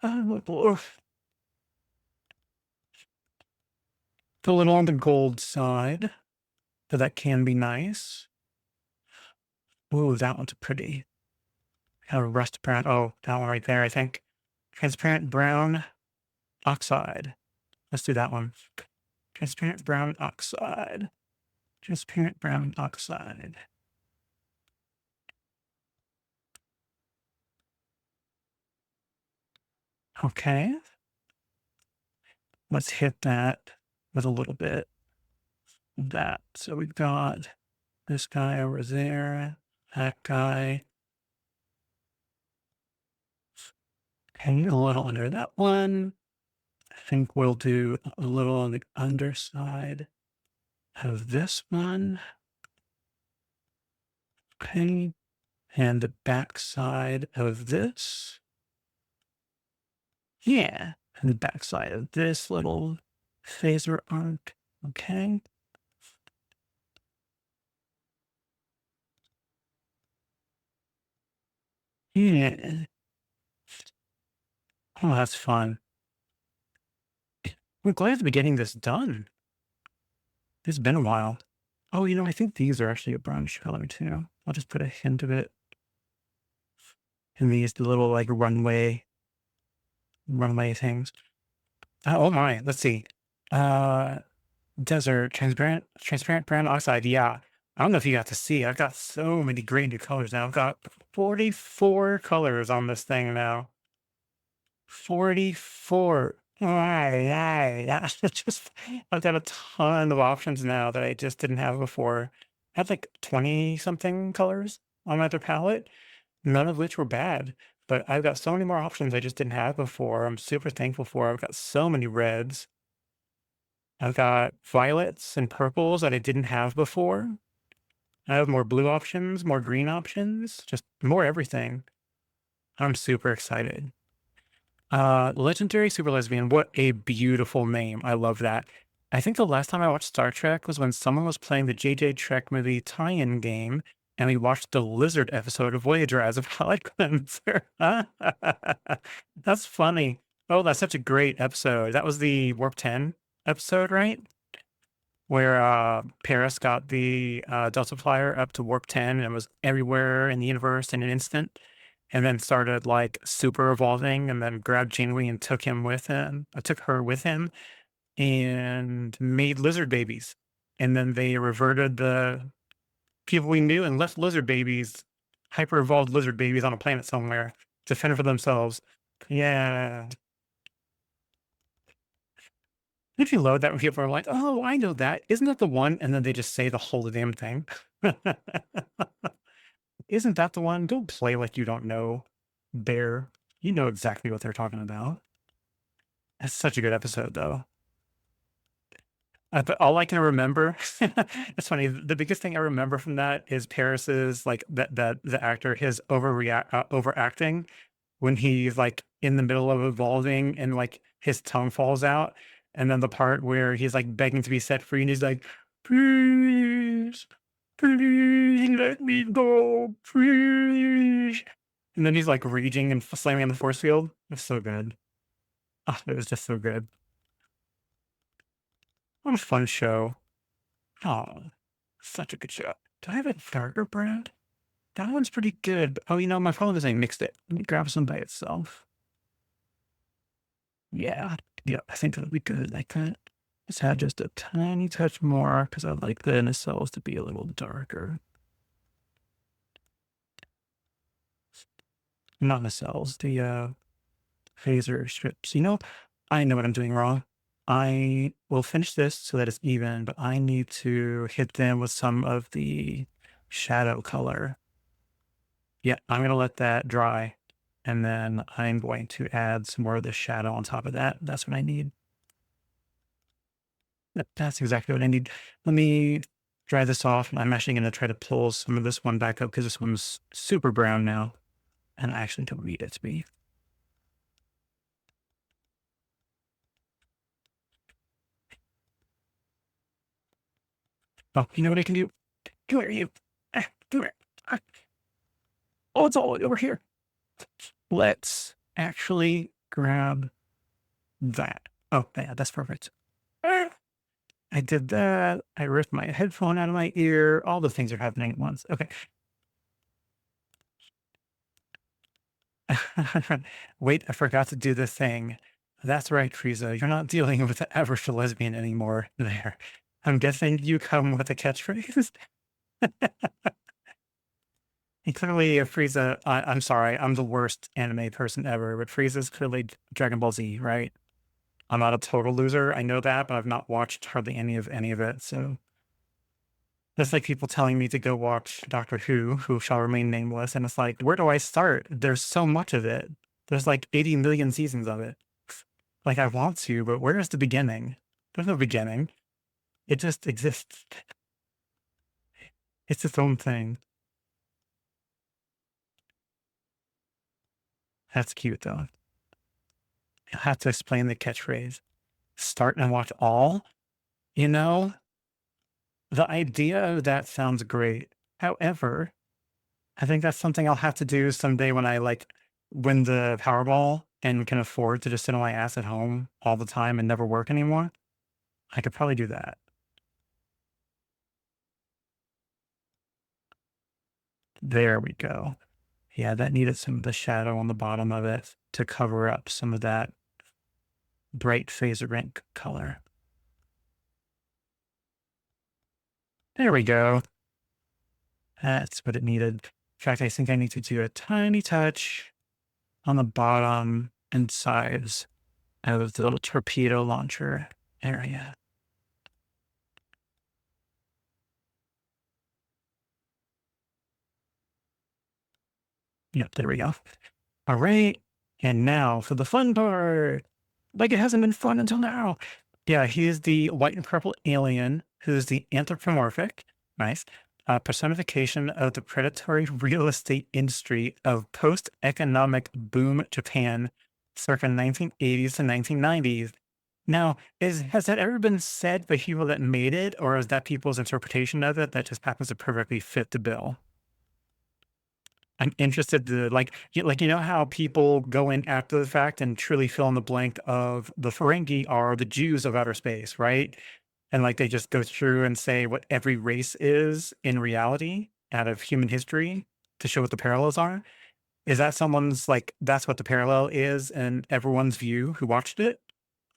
Oof. A little on the gold side, so that can be nice. Ooh, that one's pretty. Kind of rust brown. Oh, that one right there, I think. Transparent brown oxide. Let's do that one. Transparent brown oxide. Transparent brown oxide. Okay. Let's hit that with a little bit of that. So we've got this guy over there, that guy. Okay, a little under that one. I think we'll do a little on the underside of this one. Okay. And the back side of this. Yeah. And the back side of this little phaser arc. Okay. Yeah. Oh, that's fun. We're glad to be getting this done. It's been a while. Oh, I think these are actually a brownish color too. I'll just put a hint of it in these little like runway things. Oh my, let's see. Uh Desert, transparent brown oxide. Yeah. I don't know if you got to see. I've got so many great new colors now. I've got 44 colors on this thing now. 44. That's just I've got a ton of options now that I just didn't have before. I had like 20 something colors on my other palette, none of which were bad. But I've got so many more options I just didn't have before. I'm super thankful for. I've got so many reds. I've got violets and purples that I didn't have before. I have more blue options, more green options, just more everything. I'm super excited. Legendary Super Lesbian, what a beautiful name. I love that. I think the last time I watched Star Trek was when someone was playing the JJ Trek movie tie-in game, and we watched the Lizard episode of Voyager as a palette cleanser. That's funny. Oh, that's such a great episode. That was the Warp 10 episode, right? Where Paris got the Delta Flyer up to warp 10 and was everywhere in the universe in an instant, and then started like super evolving, and then grabbed Janeway and took her with him, and made lizard babies. And then they reverted the people we knew and left lizard babies, hyper evolved lizard babies on a planet somewhere to fend for themselves. Yeah. If you load that when people are like, "Oh, I know that. Isn't that the one?" And then they just say the whole damn thing. "Isn't that the one?" Don't play like you don't know, Bear. You know exactly what they're talking about. That's such a good episode, though. But all I can remember it's funny, the biggest thing I remember from that is Paris's, like, that the actor, his overacting when he's, like, in the middle of evolving and, like, his tongue falls out, and then the part where he's, like, begging to be set free, and he's like, "Please, please let me go, please." And then he's, like, raging and slamming on the force field. It's so good. Ah, it was just so good. What a fun show. Oh, such a good show. Do I have a darker brand? That one's pretty good. Oh, my phone is I mixed it. Let me grab some by itself. Yeah. Yeah, I think that'll be good. I could just add just a tiny touch more because I like the nacelles to be a little darker. Not nacelles, the phaser strips. I know what I'm doing wrong. I will finish this so that it's even, but I need to hit them with some of the shadow color. Yeah, I'm gonna let that dry, and then I'm going to add some more of the shadow on top of that. That's what I need. That's exactly what I need. Let me dry this off, and I'm actually gonna try to pull some of this one back up because this one's super brown now, and I actually don't need it to be. Oh, you know what I can do? Come here, you. Come here. Ah, oh, it's all over here. Let's actually grab that. Oh, yeah, that's perfect. Ah, I did that. I ripped my headphone out of my ear. All the things are happening at once. Okay. Wait, I forgot to do the thing. That's right, Frieza. You're not dealing with the average lesbian anymore there. I'm guessing you come with a catchphrase? And clearly, Frieza, I'm sorry, I'm the worst anime person ever, but Frieza's clearly Dragon Ball Z, right? I'm not a total loser. I know that, but I've not watched hardly any of it. So that's like people telling me to go watch Doctor Who shall remain nameless. And it's like, where do I start? There's so much of it. There's like 80 million seasons of it. Like I want to, but where is the beginning? There's no beginning. It just exists. It's its own thing. That's cute though. You'll have to explain the catchphrase. Start and watch all. You know, the idea of that sounds great. However, I think that's something I'll have to do someday when I like win the Powerball and can afford to just sit on my ass at home all the time and never work anymore, I could probably do that. There we go. Yeah, that needed some of the shadow on the bottom of it to cover up some of that bright phaser rink color. There we go. That's what it needed. In fact, I think I need to do a tiny touch on the bottom and sides of the little torpedo launcher area. Yep, there we go. All right. And now for the fun part. Like it hasn't been fun until now. Yeah, he is the white and purple alien who is the anthropomorphic, nice, personification of the predatory real estate industry of post-economic boom Japan, circa 1980s to 1990s. Now, has that ever been said by people that made it, or is that people's interpretation of it that just happens to perfectly fit the bill? I'm interested to like you know how people go in after the fact and truly fill in the blank of the Ferengi are the Jews of outer space, right? And like they just go through and say what every race is in reality out of human history to show what the parallels are. Is that someone's like that's what the parallel is in everyone's view who watched it?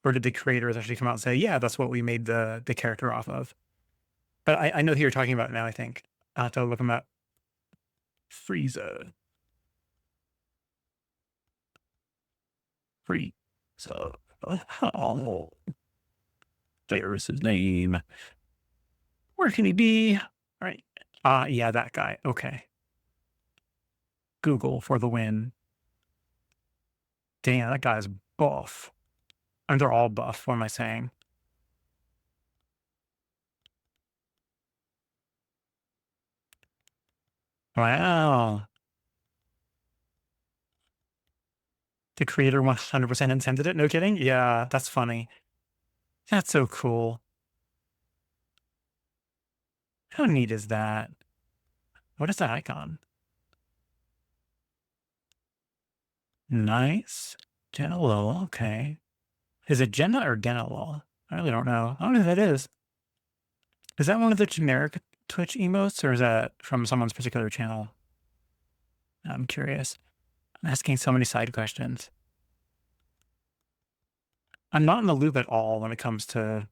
Or did the creators actually come out and say, yeah, that's what we made the character off of? But I know who you're talking about now, I think. I'll have to look them up. Frieza. Free. So, oh, there's his name. Where can he be? All right. Yeah, that guy. Okay. Google for the win. Damn, that guy's buff. And they're all buff. What am I saying? Wow. The creator 100% intended it. No kidding. Yeah, that's funny. That's so cool. How neat is that? What is that icon? Nice. Jenna Lowell. Okay. Is it Jenna or Genna Lowell? I really don't know. I don't know who that is. Is that one of the generic Twitch emotes or is that from someone's particular channel? I'm curious. I'm asking so many side questions. I'm not in the loop at all when it comes to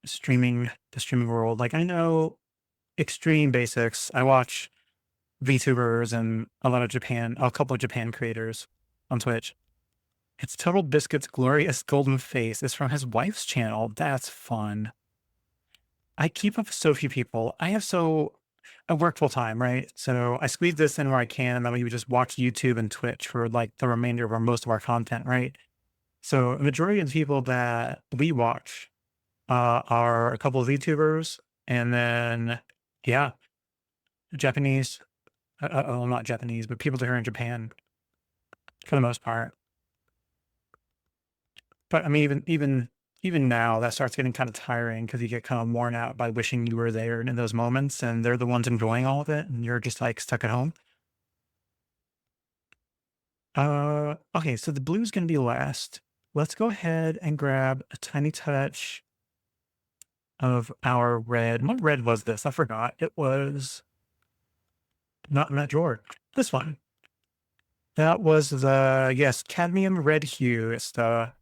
streaming, the streaming world. Like I know extreme basics. I watch VTubers and a couple of Japan creators on Twitch. It's Total Biscuit's glorious golden face is from his wife's channel. That's fun. I keep up with so few people. I work full time, right? So I squeeze this in where I can, and then we just watch YouTube and Twitch for like the remainder of our most of our content, right? So a majority of the people that we watch are a couple of VTubers, and then yeah, Japanese. Oh, not Japanese, but people that are in Japan for the most part. But I mean, even now, that starts getting kind of tiring because you get kind of worn out by wishing you were there in those moments, and they're the ones enjoying all of it, and you're just like stuck at home. Okay, so the blue's gonna be last. Let's go ahead and grab a tiny touch of our red. What red was this? I forgot. It was not in that drawer. This one. That was the yes, cadmium red hue. It's the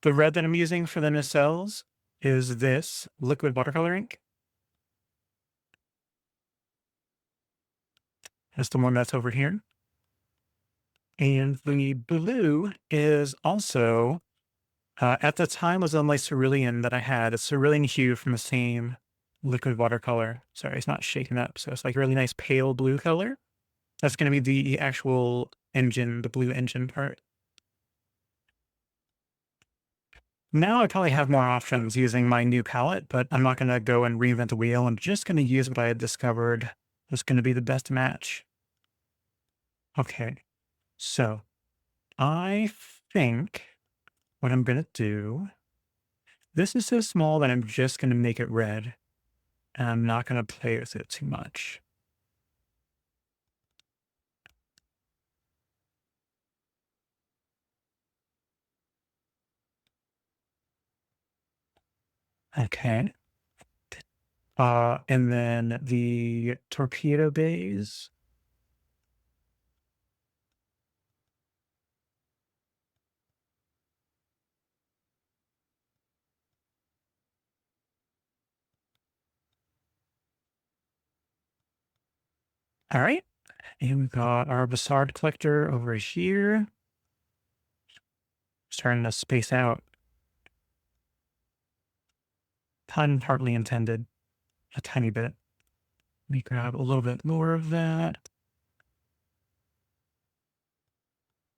red that I'm using for the nacelles is this liquid watercolor ink. That's the one that's over here. And the blue is also, at the time was on my cerulean that I had, a cerulean hue from the same liquid watercolor. Sorry, it's not shaking up. So it's like a really nice pale blue color. That's going to be the actual engine, the blue engine part. Now I probably have more options using my new palette, but I'm not going to go and reinvent the wheel. I'm just going to use what I had discovered was going to be the best match. Okay, so I think what I'm going to do, this is so small that I'm just going to make it red, and I'm not going to play with it too much. Okay. And then the torpedo bays. All right. And we've got our Bassard collector over here. Starting to space out. Pun hardly intended. A tiny bit. Let me grab a little bit more of that.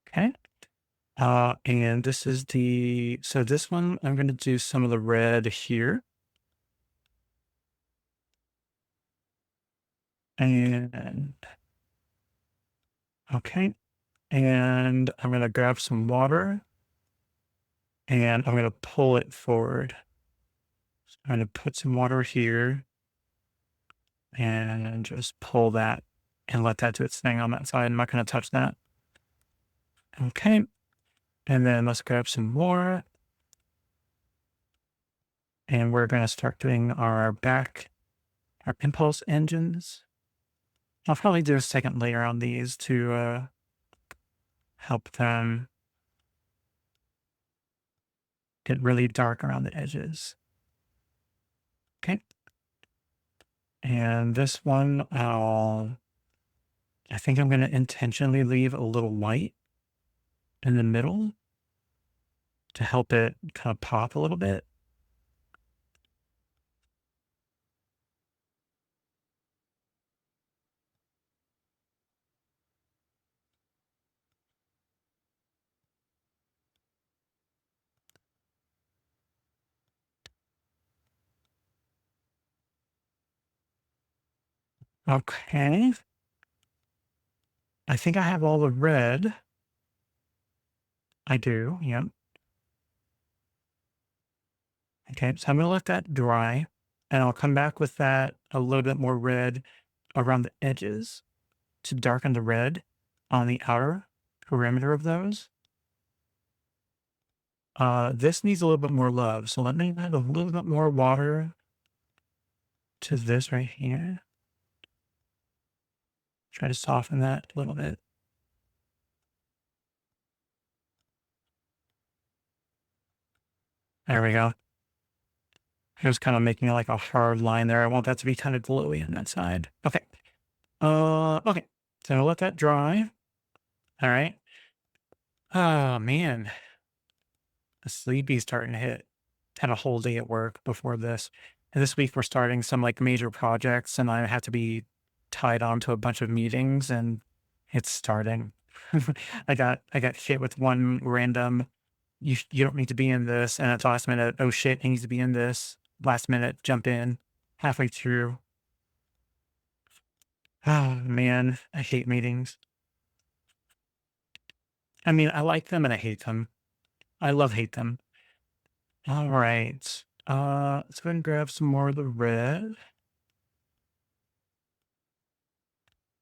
Okay. And this is so this one, I'm going to do some of the red here. And okay. And I'm going to grab some water and I'm going to pull it forward. So I'm going to put some water here and just pull that and let that do its thing on that side. I'm not going to touch that. Okay. And then let's grab some more. And we're going to start doing our impulse engines. I'll probably do a second layer on these to help them get really dark around the edges. Okay. And this one, I think I'm going to intentionally leave a little white in the middle to help it kind of pop a little bit. Okay. I think I have all the red. I do. Yep. Okay. So I'm going to let that dry and I'll come back with that a little bit more red around the edges to darken the red on the outer perimeter of those. This needs a little bit more love. So let me add a little bit more water to this right here. Try to soften that a little bit. There we go. I was kind of making like a hard line there. I want that to be kind of glowy on that side. Okay. Okay. So let that dry. All right. Oh man, the sleepy's starting to hit. Had a whole day at work before this. And this week we're starting some like major projects and I have to be tied on to a bunch of meetings and it's starting. I got hit with one random you don't need to be in this and at the last minute, oh shit, he needs to be in this. Last minute, jump in halfway through. Oh man, I hate meetings. I mean, I like them and I hate them. I love hate them. All right. Let's go ahead and grab some more of the red.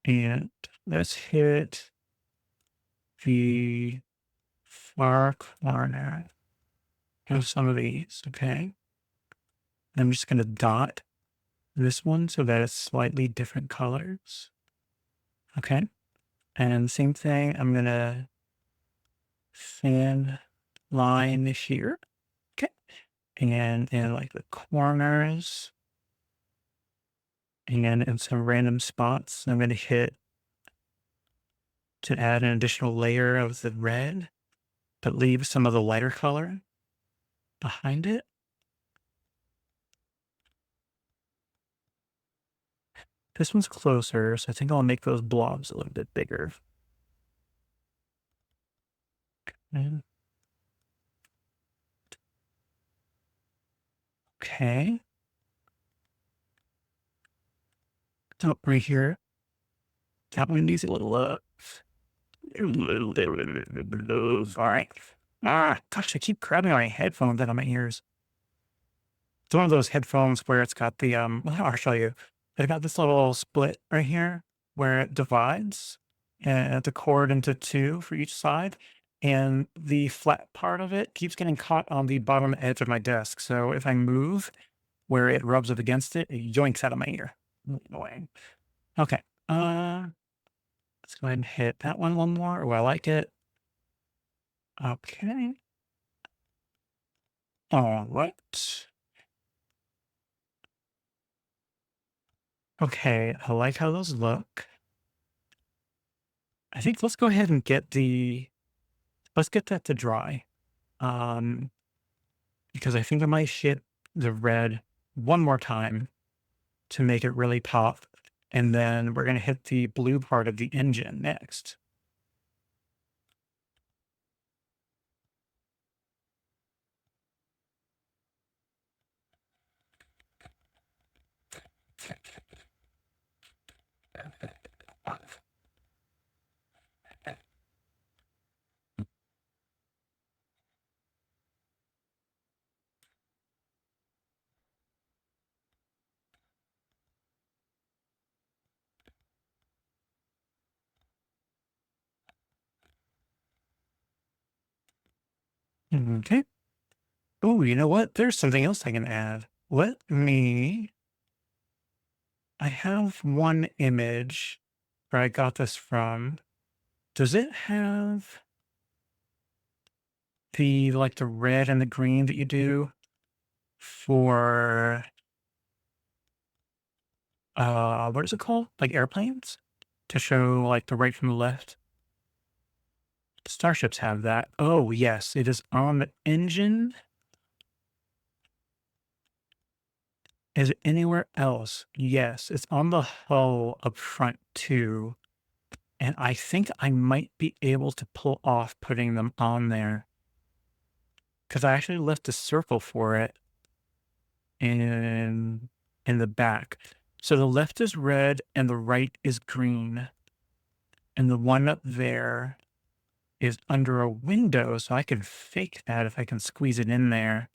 And let's hit the far corner of some of these, okay? I'm just going to dot this one so that it's slightly different colors, okay? And same thing, I'm going to thin line here, okay? And in like the corners and in some random spots, I'm going to hit to add an additional layer of the red, but leave some of the lighter color behind it. This one's closer, so I think I'll make those blobs a little bit bigger. And okay. So right here, that one needs a little all right. Ah, gosh, I keep grabbing my headphones out of my ears. It's one of those headphones where it's got the well, I'll show you. It's got this little split right here where it divides the cord into two for each side. and the flat part of it keeps getting caught on the bottom edge of my desk. So if I move where it rubs up against it, it yoinks out of my ear. Annoying. Okay. Let's go ahead and hit that one more. Oh, I like it. Okay. All right. Okay. I like how those look. I think let's go ahead and let's get that to dry. Um, because I think I might hit the red one more time to make it really pop. And then we're going to hit the blue part of the engine next. Okay. Oh, you know what? There's something else I can add. I have one image where I got this from. Does it have the red and the green that you do for, what is it called? Like airplanes? To show like the right from the left? Starships have that. Oh, yes, it is on the engine. Is it anywhere else? Yes, it's on the hull up front too. And I think I might be able to pull off putting them on there because I actually left a circle for it in in the back. So the left is red and the right is green. And the one up there is under a window, so I can fake that if I can squeeze it in there.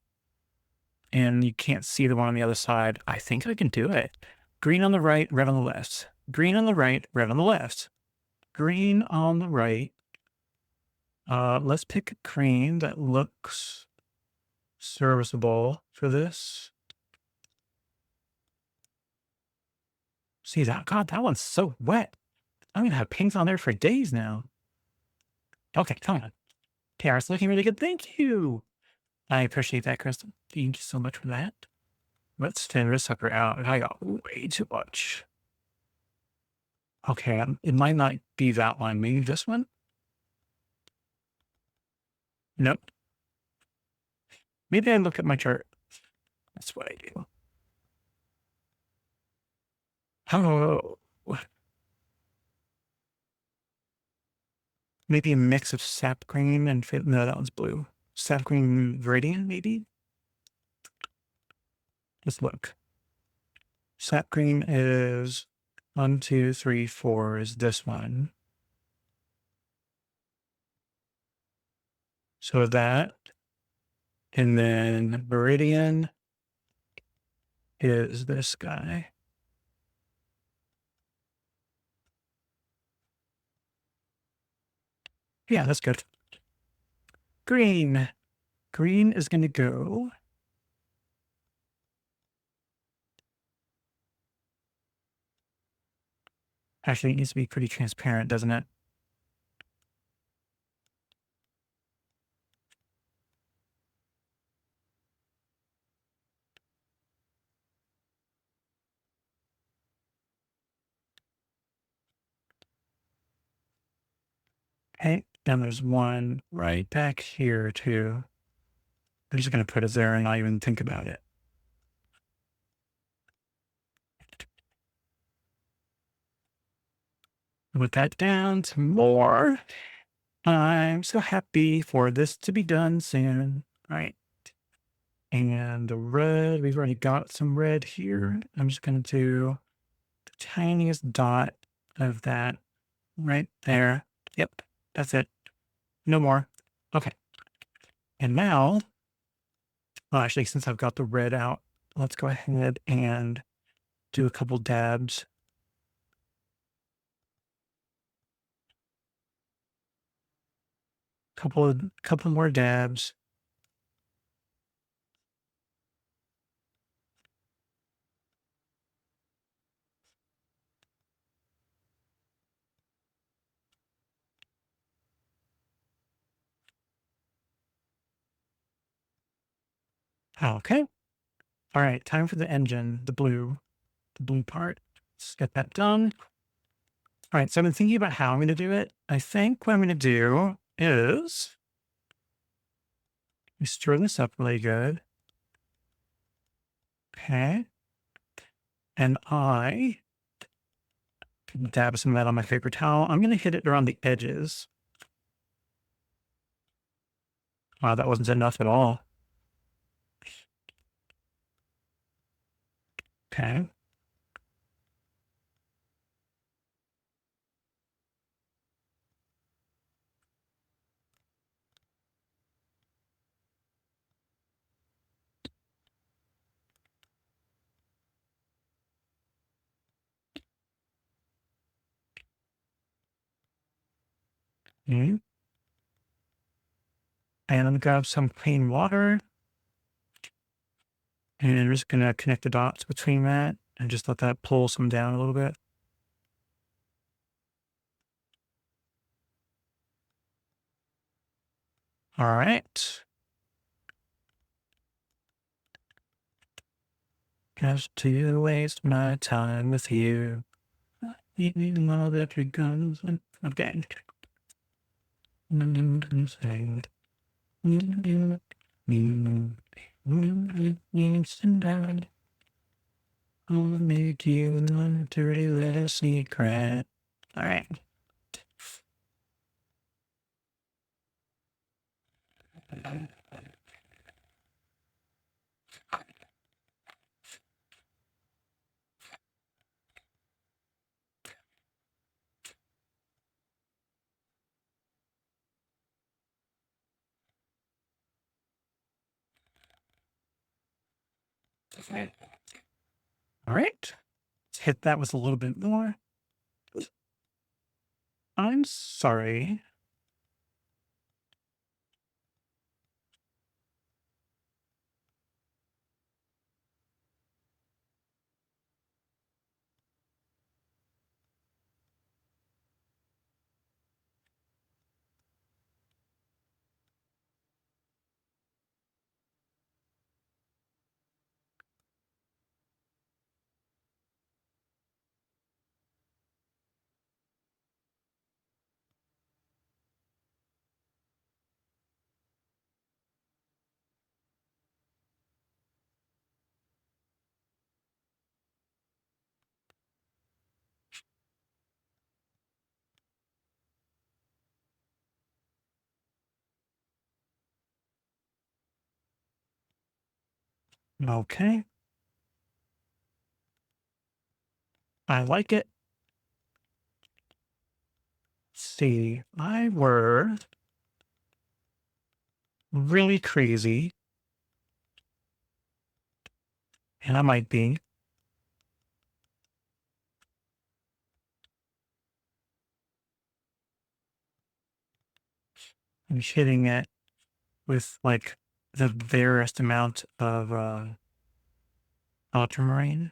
And you can't see the one on the other side. I think I can do it. Green on the right, red on the left. Green on the right, red on the left. Green on the right. Let's pick a green that looks serviceable for this. See that? God, that one's so wet. I'm gonna have pinks on there for days now. Okay, come on. Tara's looking really good. Thank you. I appreciate that, Kristen. Thank you so much for that. Let's thin this sucker out. I got way too much. Okay, it might not be that one. Maybe this one? Nope. Maybe I look at my chart. That's what I do. Oh, maybe a mix of sap green and no, that one's blue. Sap green Viridian, maybe? Let's look. Sap green is 1, 2, 3, 4 is this one. So that, and then Viridian is this guy. Yeah, that's good. Green. Green is going to go. Actually, it needs to be pretty transparent, doesn't it? Okay, and there's one right back here too. I'm just going to put it there and not even think about it. Put that down to more. I'm so happy for this to be done soon. Right. And the red, we've already got some red here. I'm just going to do the tiniest dot of that right there. Yep, that's it. No more. Okay. And now, well, actually, since I've got the red out, let's go ahead and do a couple dabs. Couple more dabs. Okay. All right, time for the engine, the blue part. Let's get that done. All right, so I've been thinking about how I'm going to do it. I think what I'm going to do is stir this up really good. Okay. And I dab some of that on my paper towel. I'm going to hit it around the edges. Wow, that wasn't enough at all. Okay. Mm. And I'm going to grab some clean water. And I'm just going to connect the dots between that and just let that pull some down a little bit. All right. Cause to waste my time with you. Even all that your guns. Okay. I'll make you a dirty little secret. All right. All right. Let's hit that with a little bit more. I'm sorry. Okay. I like it. Let's see. I were really crazy, and I might be. I'm just hitting it with like the barest amount of ultramarine.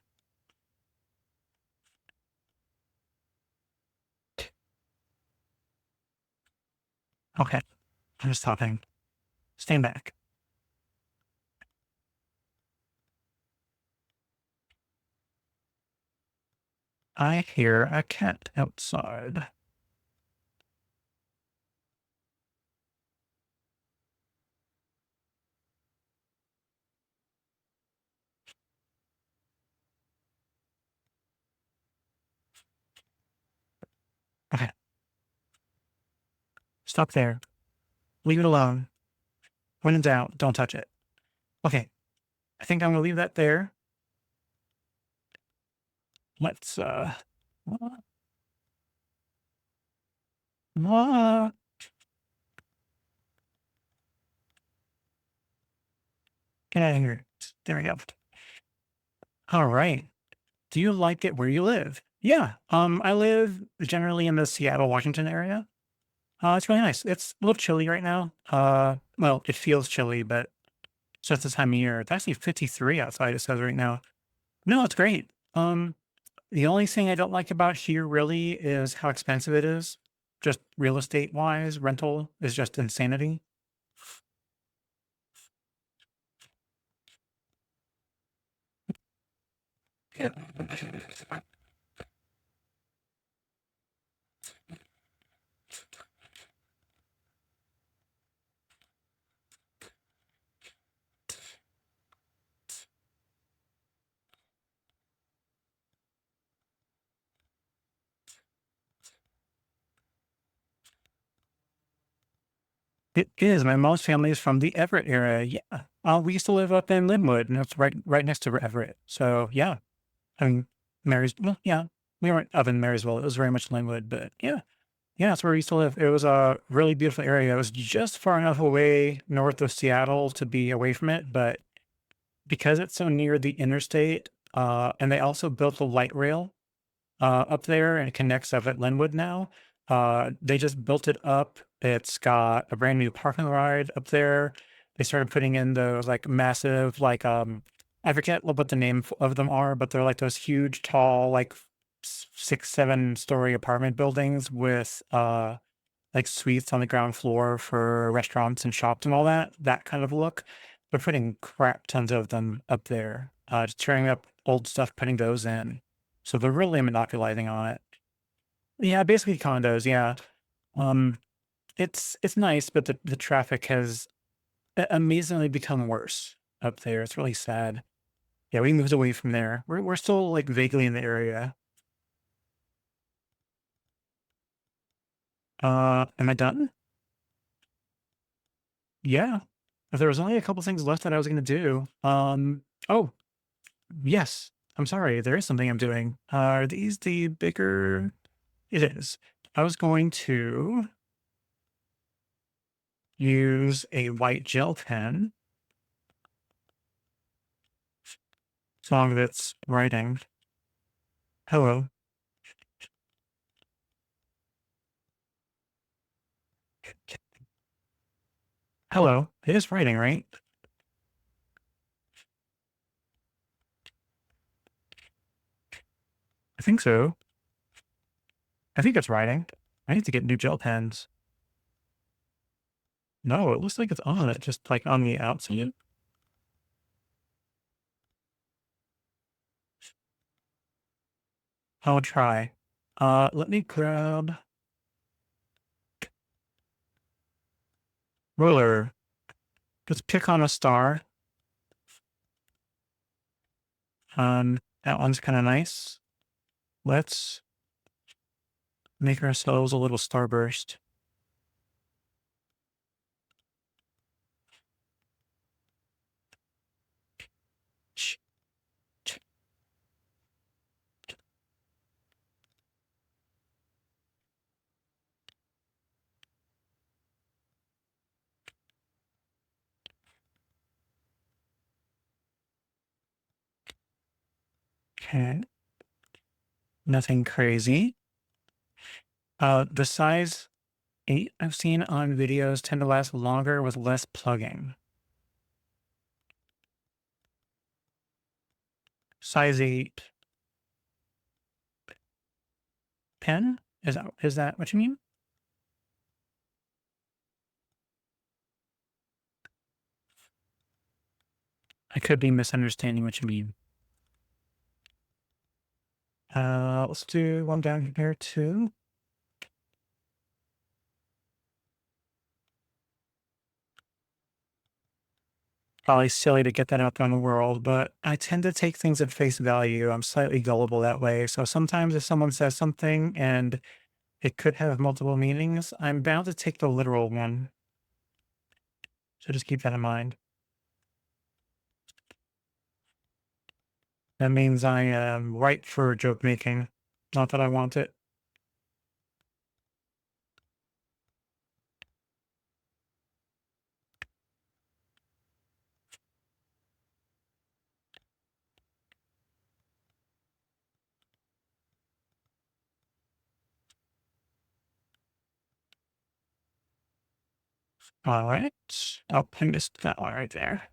Okay. I'm just stopping. Stand back. I hear a cat outside. Okay. Stop there. Leave it alone. When in doubt, don't touch it. Okay. I think I'm gonna leave that there. Let's uh, get out of here. There we go. All right. Do you like it where you live? Yeah. I live generally in the Seattle, Washington area. It's really nice. It's a little chilly right now. Well, it feels chilly, but it's just the time of year. It's actually 53 outside, it says right now. No, it's great. The only thing I don't like about here really is how expensive it is. Just real estate wise, rental is just insanity. Yeah. It is. My mom's family is from the Everett area. Yeah. We used to live up in Linwood, and it's right next to Everett. So yeah, I mean, Marys. Well, yeah, we weren't up in Marysville. It was very much Linwood, but yeah, yeah, that's where we used to live. It was a really beautiful area. It was just far enough away north of Seattle to be away from it, but because it's so near the interstate, and they also built a light rail up there and it connects up at Linwood now. They just built it up. It's got a brand new parking ride up there. They started putting in those like massive, I forget what the name of them are, but they're like those huge, tall, like 6, 7 story apartment buildings with like suites on the ground floor for restaurants and shops and all that, that kind of look. They're putting crap tons of them up there, just tearing up old stuff, putting those in. So they're really monopolizing on it. Yeah, basically condos. Yeah. Um, it's nice, but the traffic has amazingly become worse up there. It's really sad. Yeah, we moved away from there. We're still like vaguely in the area. Am I done? Yeah. There was only a couple things left that I was gonna do. Oh, yes. I'm sorry. There is something I'm doing. Are these the bigger? It is. I was going to use a white gel pen, as long as it's writing. Hello. Hello. It is writing, right? I think so. I think it's writing. I need to get new gel pens. No, it looks like it's on it, just like on the outside. I'll try. Let me grab ruler. Just pick on a star. That one's kind of nice. Let's make ourselves a little starburst. Ch- ch- Okay, nothing crazy. The size 8 I've seen on videos tend to last longer with less plugging. Size 8 pen? Is that what you mean? I could be misunderstanding what you mean. Let's do one down here too. Probably silly to get that out there in the world, but I tend to take things at face value. I'm slightly gullible that way. So sometimes if someone says something and it could have multiple meanings, I'm bound to take the literal one. So just keep that in mind. That means I am ripe for joke making. Not that I want it. All right. Oh, I missed that one right there.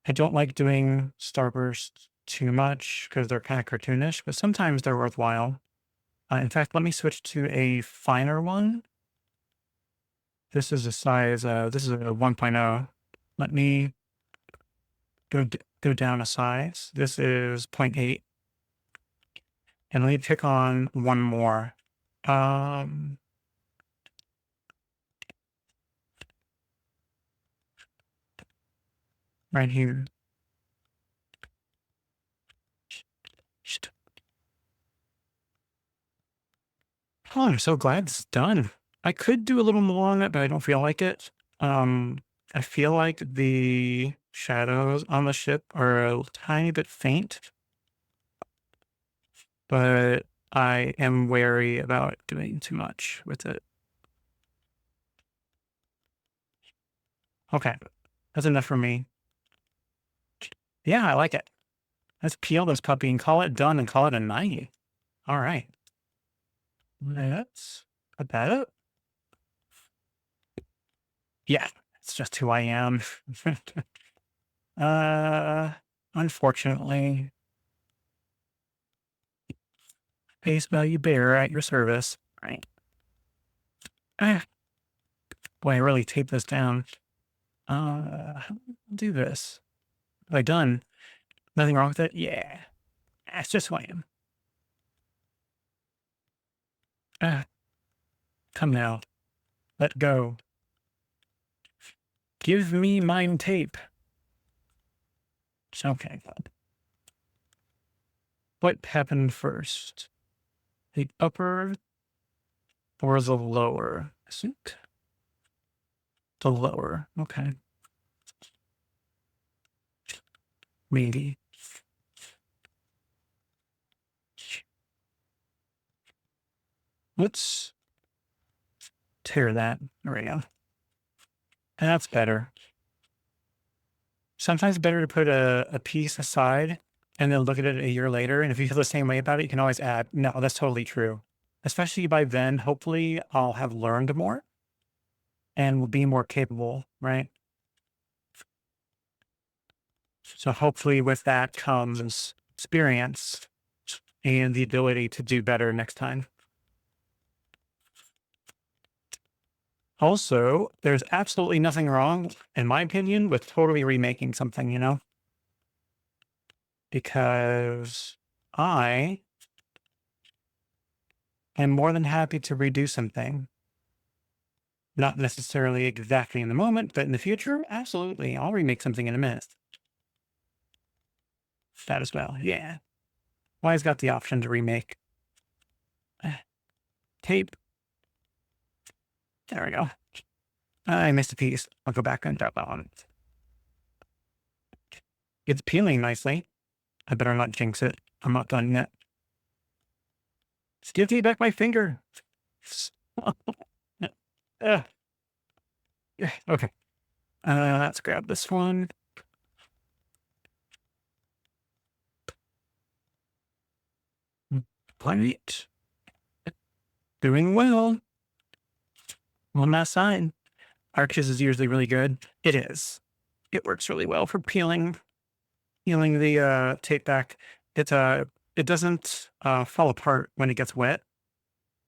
I don't like doing starbursts too much because they're kind of cartoonish, but sometimes they're worthwhile. In fact, let me switch to a finer one. This is a size, this is a 1.0. Let me go down a size. This is zero point 0.8. And let me pick on one more. Um, right here. Oh, I'm so glad it's done. I could do a little more on it, but I don't feel like it. Um, I feel like the shadows on the ship are a tiny bit faint, but I am wary about doing too much with it. Okay, that's enough for me. Yeah, I like it. Let's peel this puppy and call it done and call it a night. All right. Let's put that up. Yeah, it's just who I am. uh, unfortunately, face value bearer at your service. Right. Ah, boy, I really taped this down. How do I do this? Have I done nothing wrong with it? Yeah, that's just who I am. Ah, come now, let go. Give me mine tape. Okay, good. What happened first? The upper or the lower? I think the lower. Okay, maybe. Let's tear that. There we go. That's better. Sometimes better to put a piece aside and then look at it a year later. And if you feel the same way about it, you can always add, no, that's totally true. Especially by then, hopefully I'll have learned more and will be more capable, right? So hopefully with that comes experience and the ability to do better next time. Also, there's absolutely nothing wrong, in my opinion, with totally remaking something, because I am more than happy to redo something. Not necessarily exactly in the moment, but in the future, absolutely. I'll remake something in a minute. That as well. Yeah. Why's got the option to remake? Tape. There we go. I missed a piece. I'll go back and drop that one. It's peeling nicely. I better not jinx it. I'm not done yet. Just give me back my finger. Uh, yeah, okay. Let's grab this one. Planet. Doing well. On that side. Arches is usually really good. It is. It works really well for peeling the tape back. It doesn't fall apart when it gets wet,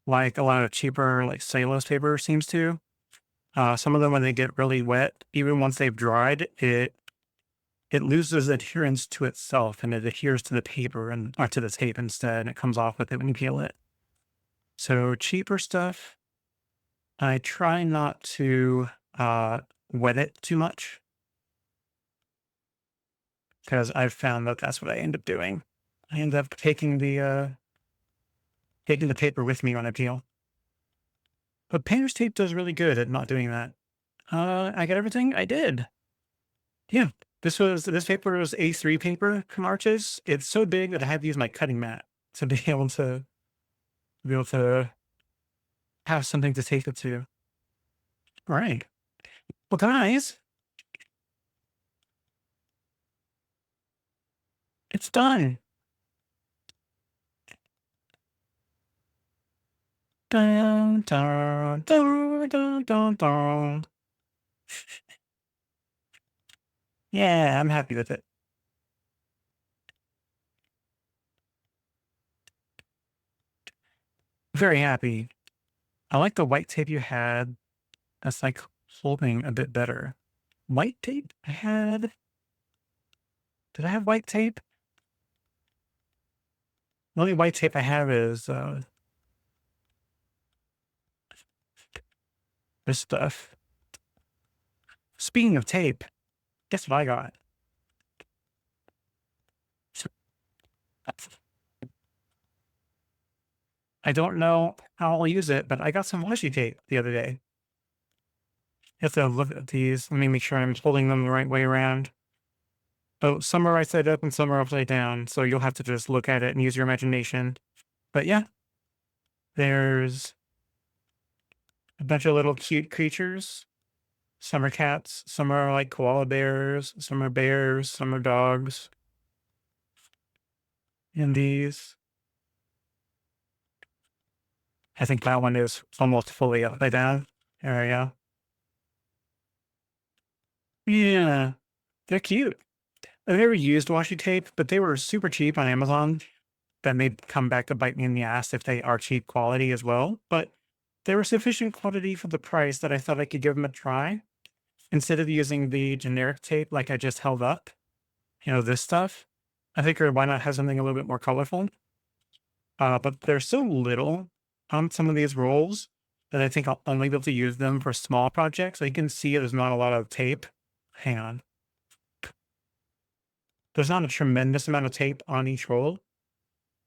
like a lot of cheaper like cellulose paper seems to. Some of them when they get really wet, even once they've dried, it loses adherence to itself and it adheres to the paper and or to the tape instead. And it comes off with it when you peel it. So cheaper stuff, I try not to wet it too much because I've found that that's what I end up doing. I end up taking the paper with me on a peel. But painter's tape does really good at not doing that. I got everything? I did. Yeah. This paper was A3 paper from Arches. It's so big that I had to use my cutting mat to be able to have something to tape it to. All right. Well, guys, it's done. Dun, dun, dun, dun, dun, dun. Yeah, I'm happy with it. Very happy. I like the white tape you had. That's like holding a bit better. White tape I had. Did I have white tape? The only white tape I have is this stuff. Speaking of tape, guess what I got? I don't know how I'll use it, but I got some washi tape the other day. You have to look at these. Let me make sure I'm holding them the right way around. Oh, some are right side up and some are upside down. So you'll have to just look at it and use your imagination. But yeah, there's a bunch of little cute creatures. Some are cats, some are like koala bears, some are dogs. In these, I think that one is almost fully upside down. There we go. Yeah, they're cute. I've never used washi tape, but they were super cheap on Amazon. That may come back to bite me in the ass if they are cheap quality as well. But they were sufficient quantity for the price that I thought I could give them a try instead of using the generic tape like I just held up. You know, this stuff. I figured why not have something a little bit more colorful? But there's so little on some of these rolls that I think I'll only be able to use them for small projects. So you can see there's not a lot of tape. Hang on. There's not a tremendous amount of tape on each roll,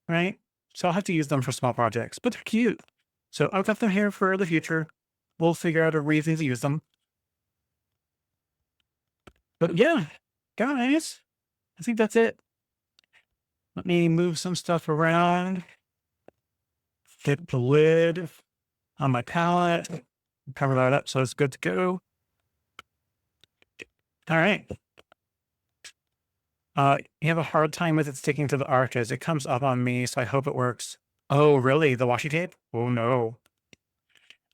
right? So I'll have to use them for small projects, but they're cute. So I've got them here for the future. We'll figure out a reason to use them. But yeah, guys, I think that's it. Let me move some stuff around. Get the lid on my palette. Cover that up so it's good to go. All right. You have a hard time with it sticking to the arches. It comes up on me, so I hope it works. Oh, really? The washi tape? Oh, no.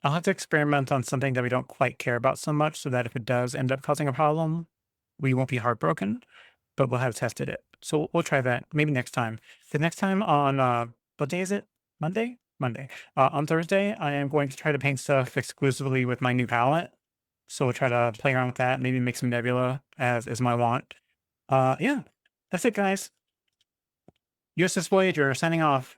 I'll have to experiment on something that we don't quite care about so much so that if it does end up causing a problem, we won't be heartbroken, but we'll have tested it. So we'll try that maybe next time. The next time on, what day is it? Monday? Monday. On Thursday, I am going to try to paint stuff exclusively with my new palette. So we'll try to play around with that, maybe make some nebula as is my want. Yeah, that's it, guys. USS Voyager signing off.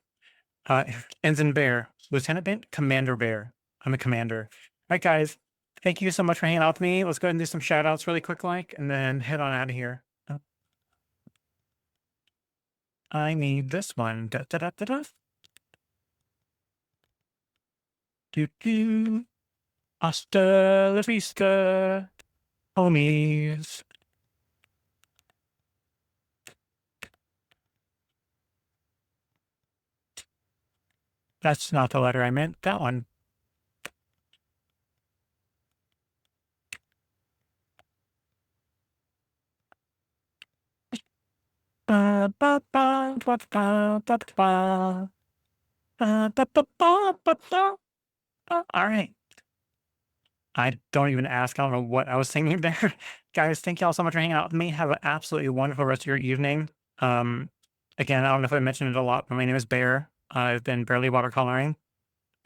Uh, Ensign Bear, Lieutenant Commander Bear. I'm a commander. All right, guys. Thank you so much for hanging out with me. Let's go ahead and do some shout outs really quick, like, and then head on out of here. I need this one. Da, da, da, da, da. Do, do. Hasta la vista, homies. That's not the letter I meant. That one. Ba, ba, ba, ba, ba, ba, ba. Ba, ba, ba, ba, ba, ba. All right. I don't even ask. I don't know what I was singing there. Guys, thank y'all so much for hanging out with me. Have an absolutely wonderful rest of your evening. Um, Again, I don't know if I mentioned it a lot, but my name is Bear. I've been barely watercoloring,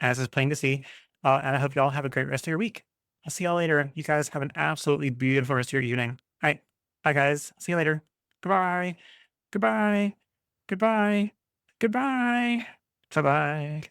as is plain to see. And I hope y'all have a great rest of your week. I'll see y'all later. You guys have an absolutely beautiful rest of your evening. All right. Bye, guys. See you later. Goodbye. Goodbye. Goodbye. Goodbye. Bye bye.